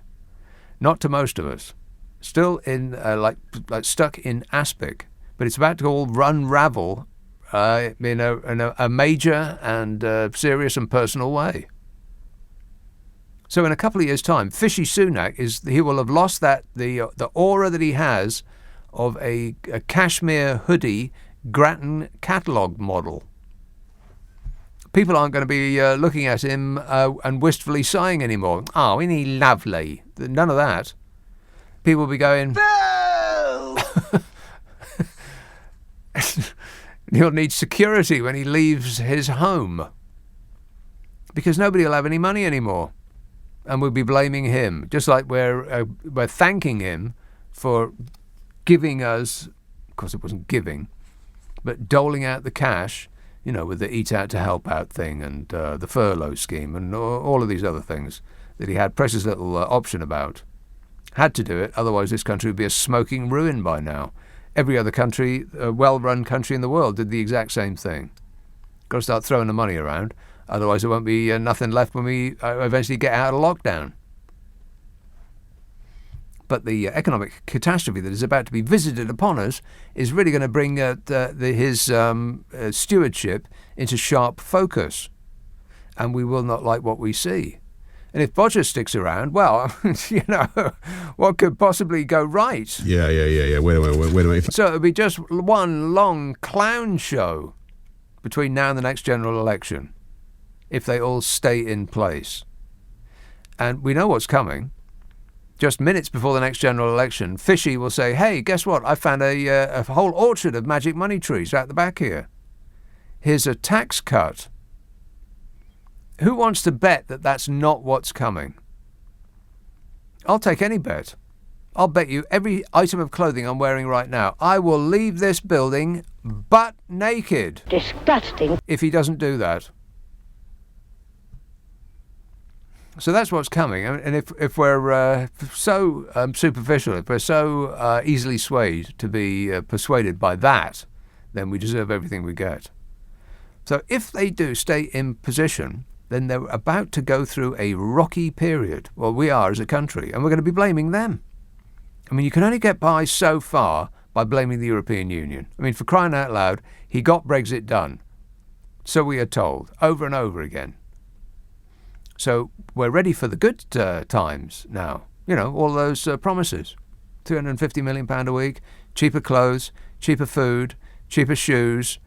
S2: Not to most of us. Still in like stuck in aspic. But it's about to all unravel in a major and serious and personal way. So in a couple of years' time, Fishy Sunak he will have lost the aura that he has of a cashmere hoodie Grattan catalogue model. People aren't going to be looking at him and wistfully sighing anymore. Oh, isn't he lovely? None of that. People will be going, Bill! He'll need security when he leaves his home. Because nobody will have any money anymore. And we'll be blaming him. Just like we're thanking him for giving us, of course it wasn't giving, but doling out the cash, with the Eat Out to Help Out thing and the furlough scheme and all of these other things that he had precious little option about. Had to do it, otherwise this country would be a smoking ruin by now. Every other country, well-run country in the world, did the exact same thing. Got to start throwing the money around, otherwise there won't be nothing left when we eventually get out of lockdown. But the economic catastrophe that is about to be visited upon us is really going to bring his stewardship into sharp focus. And we will not like what we see. And if Bodger sticks around, well, what could possibly go right?
S3: Yeah. Wait a minute.
S2: So it'll be just one long clown show between now and the next general election, if they all stay in place. And we know what's coming. Just minutes before the next general election, Fishy will say, hey, guess what? I found a whole orchard of magic money trees out the back here. Here's a tax cut. Who wants to bet that that's not what's coming? I'll take any bet. I'll bet you every item of clothing I'm wearing right now, I will leave this building butt naked.
S17: Disgusting.
S2: If he doesn't do that. So that's what's coming. And if we're so superficial, if we're so easily swayed to be persuaded by that, then we deserve everything we get. So if they do stay in position, then they're about to go through a rocky period. Well, we are as a country, and we're going to be blaming them. I mean, you can only get by so far by blaming the European Union. I mean, for crying out loud, he got Brexit done. So we are told, over and over again. So we're ready for the good times now. All those promises. £250 million a week, cheaper clothes, cheaper food, cheaper shoes,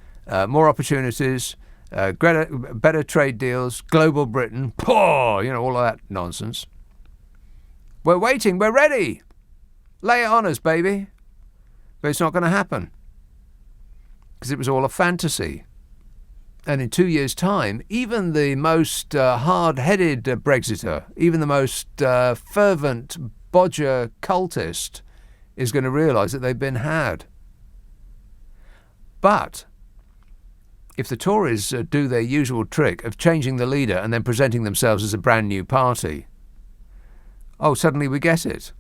S2: more opportunities, better trade deals, global Britain, all of that nonsense. We're waiting, we're ready. Lay it on us, baby. But it's not going to happen. Because it was all a fantasy. And in 2 years' time, even the most hard-headed Brexiter, even the most fervent Bodger cultist is going to realise that they've been had. But if the Tories do their usual trick of changing the leader and then presenting themselves as a brand new party, suddenly we get it.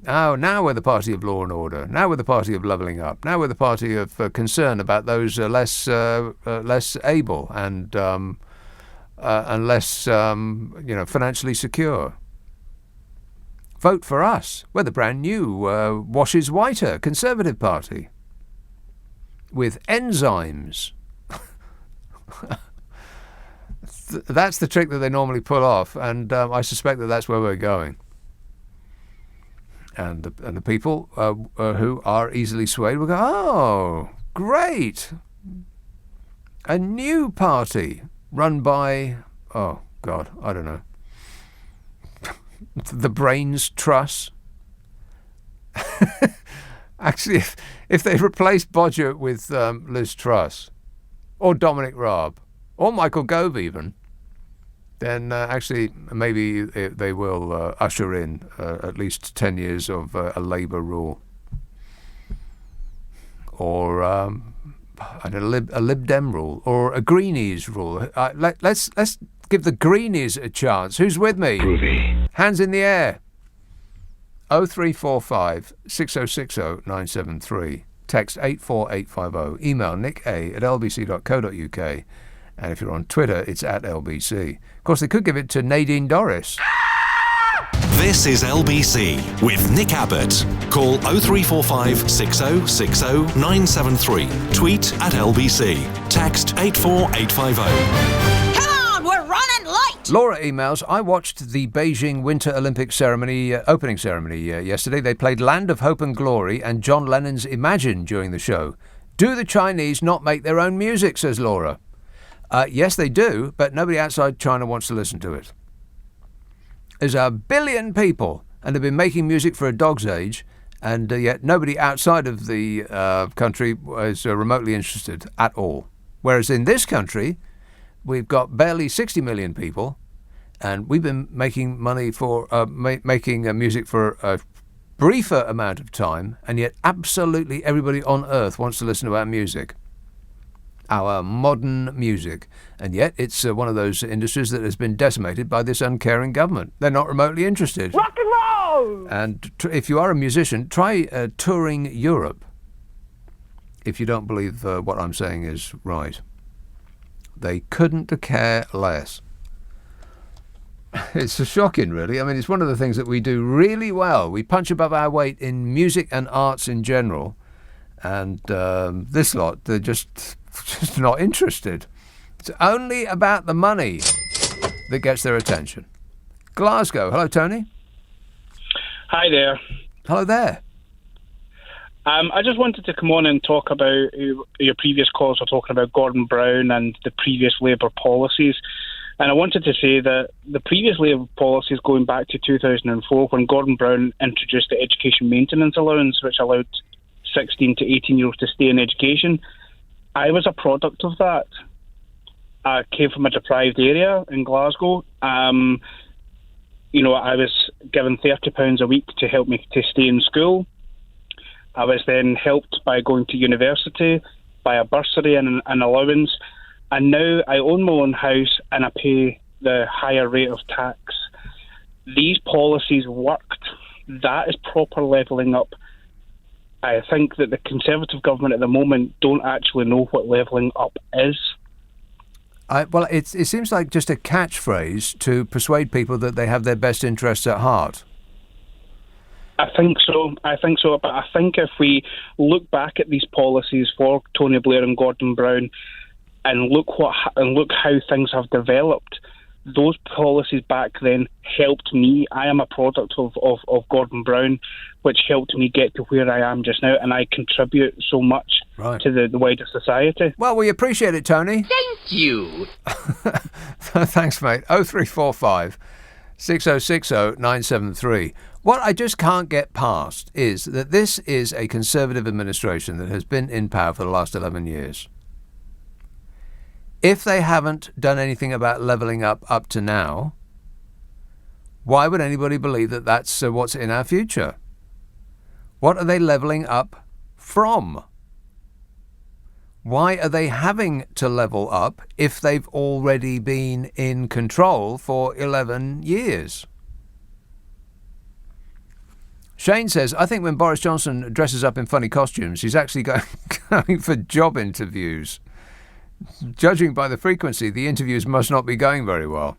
S2: Oh, now we're the party of law and order. Now we're the party of levelling up. Now we're the party of concern about those less able and less financially secure. Vote for us. We're the brand new washes whiter Conservative Party with enzymes. That's the trick that they normally pull off, and I suspect that that's where we're going. And the people who are easily swayed will go, oh, great. A new party run by, oh, God, I don't know. The Brains Truss. Actually, if they replace Bodger with Liz Truss, or Dominic Raab, or Michael Gove even, then actually maybe they will usher in at least 10 years of a Labour rule. Or a Lib Dem rule, or a Greenies rule. Let's give the Greenies a chance. Who's with me?
S5: Groovy.
S2: Hands in the air. 0345 6060 973. Text 84850. Email nick@lbc.co.uk. And if you're on Twitter, it's at LBC. Of course, they could give it to Nadine Dorris.
S5: This is LBC with Nick Abbott. Call 0345 6060 973. Tweet at LBC. Text 84850.
S6: Come on, we're running late!
S2: Laura emails, I watched the Beijing Winter Olympic ceremony, opening ceremony yesterday. They played Land of Hope and Glory and John Lennon's Imagine during the show. Do the Chinese not make their own music, says Laura. Yes, they do, but nobody outside China wants to listen to it. There's 1 billion people, and they've been making music for a dog's age, and yet nobody outside of the country is remotely interested at all. Whereas in this country, we've got barely 60 million people, and we've been making money for making music for a briefer amount of time, and yet absolutely everybody on earth wants to listen to our music. Our modern music. And yet it's one of those industries that has been decimated by this uncaring government. They're not remotely interested.
S17: Rock and roll!
S2: And if you are a musician, try touring Europe. If you don't believe what I'm saying is right. They couldn't care less. It's shocking, really. I mean, it's one of the things that we do really well. We punch above our weight in music and arts in general. And this lot, they're just not interested. It's only about the money that gets their attention. Glasgow. Hello, Tony.
S18: Hi there.
S2: Hello there.
S18: I just wanted to come on and talk about your previous calls were talking about Gordon Brown and the previous Labour policies. And I wanted to say that the previous Labour policies going back to 2004, when Gordon Brown introduced the education maintenance allowance, which allowed 16 to 18-year-olds to stay in education, I was a product of that. I came from a deprived area in Glasgow. I was given £30 a week to help me to stay in school. I was then helped by going to university, by a bursary and an allowance. And now I own my own house and I pay the higher rate of tax. These policies worked. That is proper levelling up. I think that the Conservative government at the moment don't actually know what levelling up is.
S2: Well, it seems like just a catchphrase to persuade people that they have their best interests at heart.
S18: I think so. But I think if we look back at these policies for Tony Blair and Gordon Brown and look how things have developed, those policies back then helped me. I am a product of Gordon Brown, which helped me get to where I am just now, and I contribute so much to the wider society.
S2: Well, we appreciate it, Tony.
S6: Thank you.
S2: Thanks, mate. 0345 6060 973. What I just can't get past is that this is a Conservative administration that has been in power for the last 11 years. If they haven't done anything about levelling up to now, why would anybody believe that that's what's in our future? What are they levelling up from? Why are they having to level up if they've already been in control for 11 years? Shane says, I think when Boris Johnson dresses up in funny costumes, he's actually going for job interviews. Judging by the frequency, the interviews must not be going very well.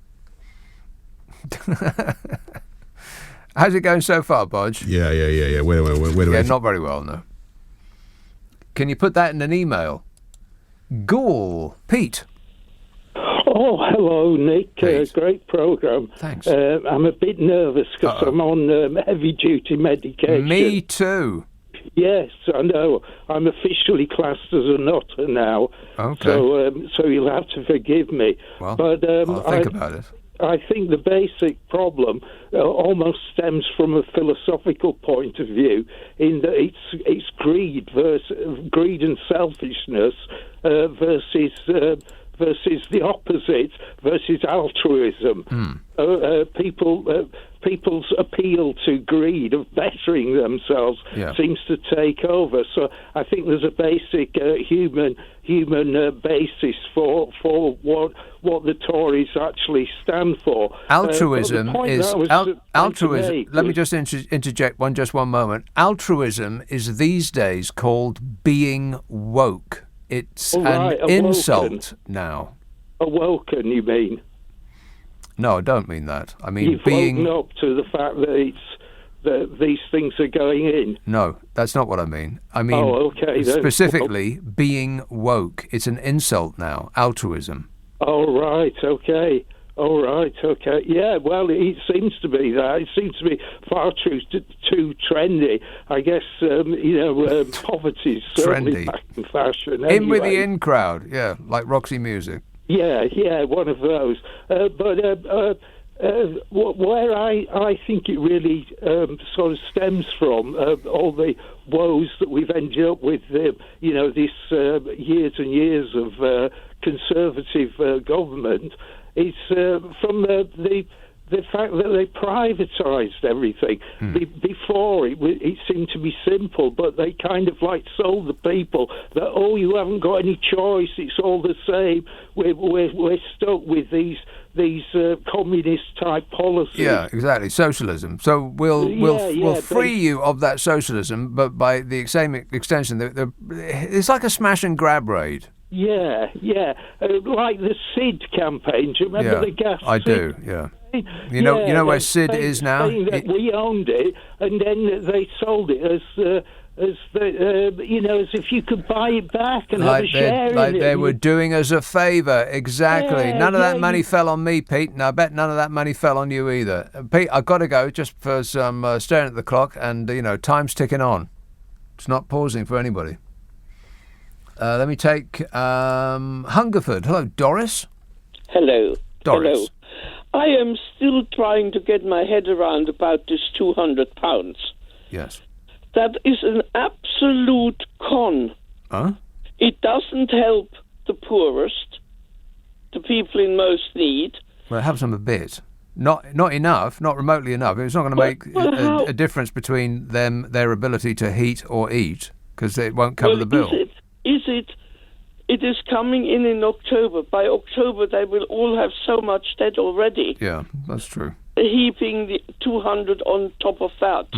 S2: How's it going so far, Bodge?
S3: Yeah. Wait a minute.
S2: Yeah, not very well, no. Can you put that in an email? Ghoul. Pete.
S19: Oh, hello, Nick. Great programme.
S2: Thanks.
S19: I'm a bit nervous because I'm on heavy-duty medication.
S2: Me too.
S19: Yes, I know. I'm officially classed as a nutter now.
S2: Okay.
S19: So you'll have to forgive me.
S2: Well,
S19: but
S2: I'll think about it.
S19: I think the basic problem almost stems from a philosophical point of view, in that it's greed and selfishness versus the opposite, versus altruism. People's appeal to greed of bettering themselves seems to take over. So I think there's a basic human basis for what the Tories actually stand for.
S2: Altruism is altruism. Let me just interject just one moment. Altruism is these days called being woke. It's an insult now.
S19: awoken, you mean?
S2: No, I don't mean that. I mean
S19: You've woken up to the fact that these things are going in.
S2: No, that's not what I mean. I mean
S19: okay,
S2: specifically being woke. It's an insult now, altruism.
S19: Oh, right, okay. All right, okay. Yeah, well, it seems to be that. It seems to be far too trendy. I guess, poverty's certainly back in fashion.
S2: In with the in crowd, yeah, like Roxy Music.
S19: Yeah, one of those. Where I think it really sort of stems from, all the woes that we've ended up with, this years and years of conservative government, is from the fact that they privatised everything. Before, it seemed to be simple, but they kind of like sold the people that, you haven't got any choice, it's all the same. We're stuck with these communist type policies.
S2: Yeah, exactly. Socialism. So we'll free you of that socialism, but by the same extension, it's like a smash and grab raid.
S19: Yeah. Like the SID campaign. Do you remember the gas?
S2: I do. Yeah. You know where SID is now.
S19: We owned it, and then they sold it as if you could buy it back and have a share in it.
S2: Like they were doing us a favour. Exactly.
S19: Yeah,
S2: none of that money fell on me, Pete, and I bet none of that money fell on you either. Pete, I've got to go just for some staring at the clock, and time's ticking on. It's not pausing for anybody. Let me take Hungerford. Hello, Doris.
S17: Hello.
S2: Doris.
S17: Hello. I am still trying to get my head around about this £200.
S2: Yes.
S17: That is an absolute con.
S2: Huh?
S17: It doesn't help the poorest, the people in most need.
S2: Well, it helps them a bit. Not enough, not remotely enough. It's not going to make a difference between their ability to heat or eat, because it won't cover the bill.
S17: It is coming in October. By October, they will all have so much debt already.
S2: Yeah, that's true.
S17: Heaping the 200 on top of that.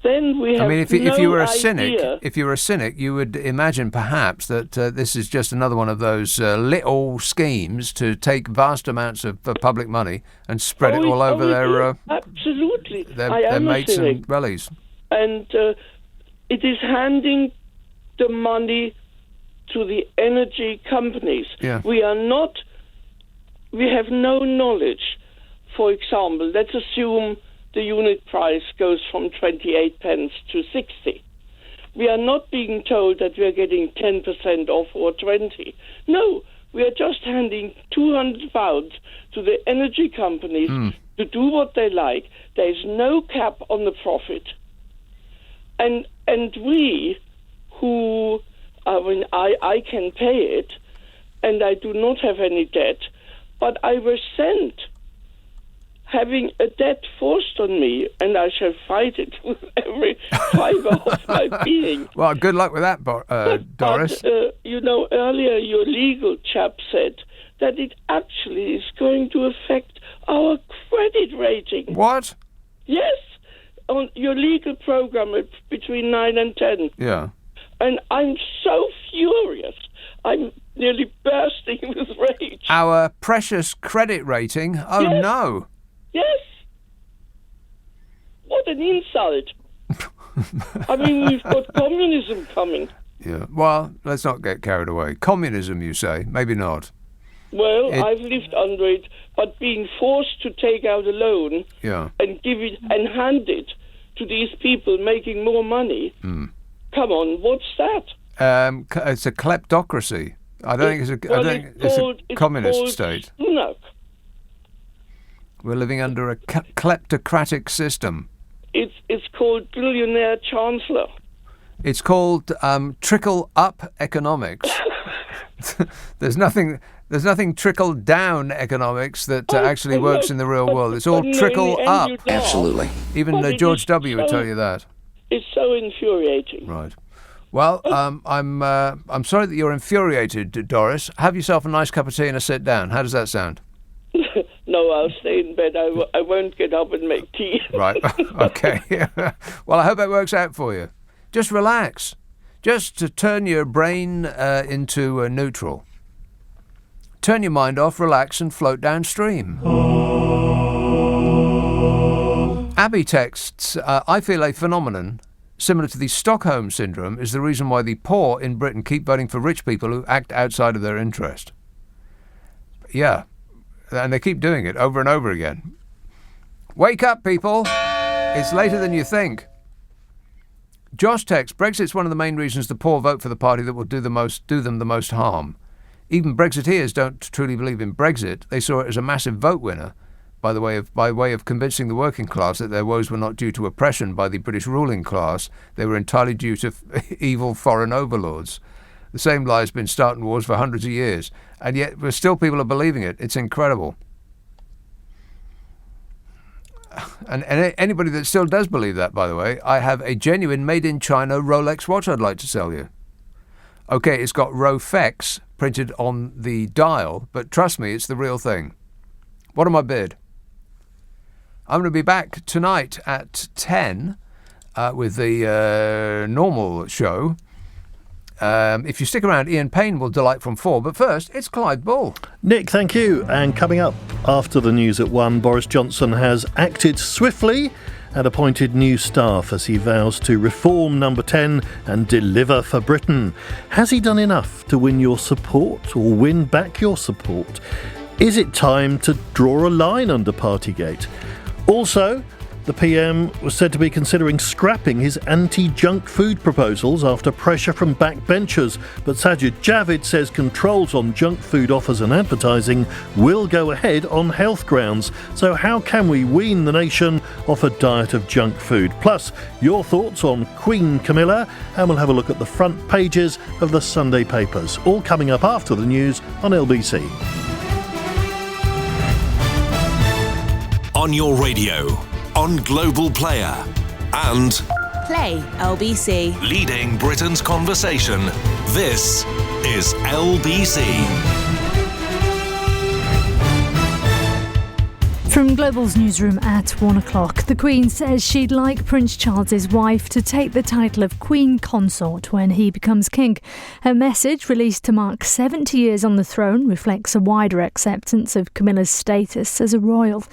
S17: Then we have.
S2: I mean, if you were a
S17: idea.
S2: cynic, you would imagine perhaps that this is just another one of those little schemes to take vast amounts of public money and spread it all over their
S17: absolutely
S2: their mates and rallies.
S17: And it is handing the money to the energy companies.
S2: Yeah.
S17: We have no knowledge. For example, let's assume the unit price goes from 28 pence to 60. We are not being told that we are getting 10% off or 20. No, we are just handing £200 to the energy companies to do what they like. There is no cap on the profit. And we, who, I can pay it, and I do not have any debt, but I resent having a debt forced on me, and I shall fight it with every fibre of my being.
S2: Well, good luck with that, Doris.
S17: But, earlier your legal chap said that it actually is going to affect our credit rating.
S2: What?
S17: Yes, on your legal program between 9 and 10.
S2: Yeah.
S17: And I'm so furious. I'm nearly bursting with rage.
S2: Our precious credit rating? Oh,
S17: yes.
S2: No.
S17: Yes. What an insult. I mean, we've got communism coming.
S2: Yeah. Well, let's not get carried away. Communism, you say? Maybe not.
S17: Well, I've lived under it, but being forced to take out a loan and give it and hand it to these people making more money. Come on, what's that?
S2: It's a kleptocracy. I don't think it's a communist state.
S17: No.
S2: We're living under a kleptocratic system.
S17: It's called billionaire chancellor.
S2: It's called trickle-up economics. There's nothing trickle-down economics that actually works in the real world. It's all trickle-up.
S11: Absolutely.
S2: Even George W. would tell you that.
S17: It's so infuriating.
S2: Right. Well, I'm sorry that you're infuriated, Doris. Have yourself a nice cup of tea and a sit down. How does that sound?
S17: No, I'll stay in bed. I won't get up and make tea.
S2: Right. Okay. Well, I hope that works out for you. Just relax. Just to turn your brain into neutral. Turn your mind off, relax and float downstream. Abby texts, I feel a phenomenon similar to the Stockholm Syndrome is the reason why the poor in Britain keep voting for rich people who act outside of their interest. Yeah, and they keep doing it over and over again. Wake up, people! It's later than you think. Josh texts, Brexit's one of the main reasons the poor vote for the party that will do them the most harm. Even Brexiteers don't truly believe in Brexit. They saw it as a massive vote winner by way of convincing the working class that their woes were not due to oppression by the British ruling class. They were entirely due to evil foreign overlords. The same lie has been starting wars for hundreds of years, and yet still people are believing it. It's incredible. And anybody that still does believe that, by the way, I have a genuine made-in-China Rolex watch I'd like to sell you. Okay, it's got Rofex printed on the dial, but trust me, it's the real thing. What am I bid? I'm going to be back tonight at 10 with the normal show. If you stick around, Ian Payne will delight from 4. But first, it's Clyde Bull.
S15: Nick, thank you. And coming up after the news at 1, Boris Johnson has acted swiftly and appointed new staff as he vows to reform Number 10 and deliver for Britain. Has he done enough to win your support or win back your support? Is it time to draw a line under Partygate? Also, the PM was said to be considering scrapping his anti-junk food proposals after pressure from backbenchers, but Sajid Javid says controls on junk food offers and advertising will go ahead on health grounds. So how can we wean the nation off a diet of junk food? Plus, your thoughts on Queen Camilla, and we'll have a look at the front pages of the Sunday papers. All coming up after the news on LBC.
S5: On your radio, on Global Player, and
S20: Play LBC.
S5: Leading Britain's conversation. This is LBC.
S21: From Global's newsroom at 1 o'clock, the Queen says she'd like Prince Charles's wife to take the title of Queen Consort when he becomes king. Her message, released to mark 70 years on the throne, reflects a wider acceptance of Camilla's status as a royal.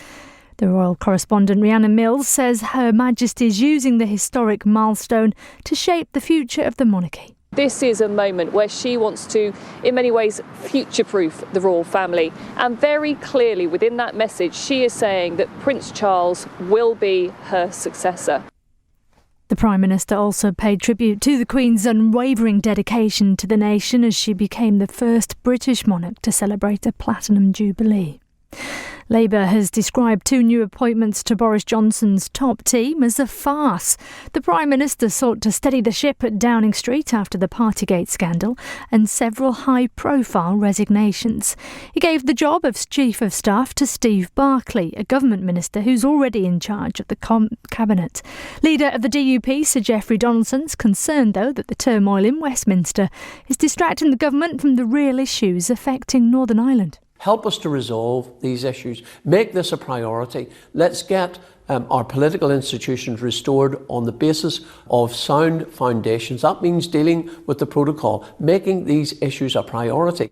S21: The royal correspondent Rhiannon Mills says Her Majesty is using the historic milestone to shape the future of the monarchy.
S22: This is a moment where she wants to, in many ways, future-proof the royal family. And very clearly within that message, she is saying that Prince Charles will be her successor.
S21: The Prime Minister also paid tribute to the Queen's unwavering dedication to the nation as she became the first British monarch to celebrate a platinum jubilee. Labour has described 2 new appointments to Boris Johnson's top team as a farce. The Prime Minister sought to steady the ship at Downing Street after the Partygate scandal and several high-profile resignations. He gave the job of Chief of Staff to Steve Barclay, a government minister who's already in charge of the cabinet. Leader of the DUP, Sir Geoffrey Donaldson's concerned, though, that the turmoil in Westminster is distracting the government from the real issues affecting Northern Ireland.
S23: Help us to resolve these issues. Make this a priority. Let's get our political institutions restored on the basis of sound foundations. That means dealing with the protocol, making these issues a priority.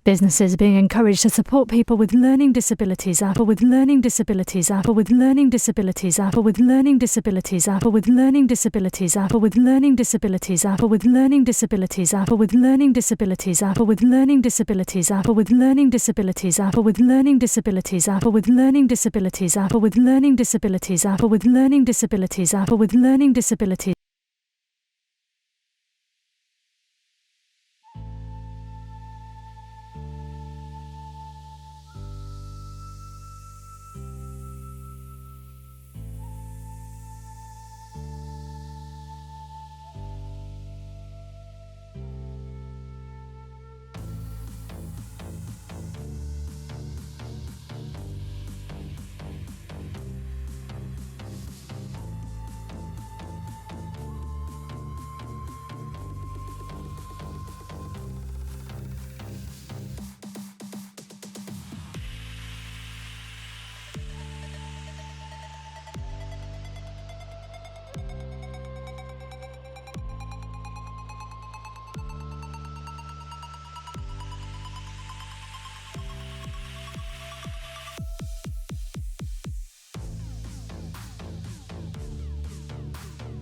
S21: Businesses are being encouraged to support people with learning disabilities. Apple with learning disabilities. Apple with learning disabilities. Apple with learning disabilities. Apple with learning disabilities. Apple with learning disabilities. Apple with learning disabilities. Apple with learning disabilities. Apple with learning disabilities. Apple with learning disabilities. Apple with learning disabilities. Apple with learning disabilities. Apple with learning disabilities. Apple with learning disabilities. Apple with learning disabilities.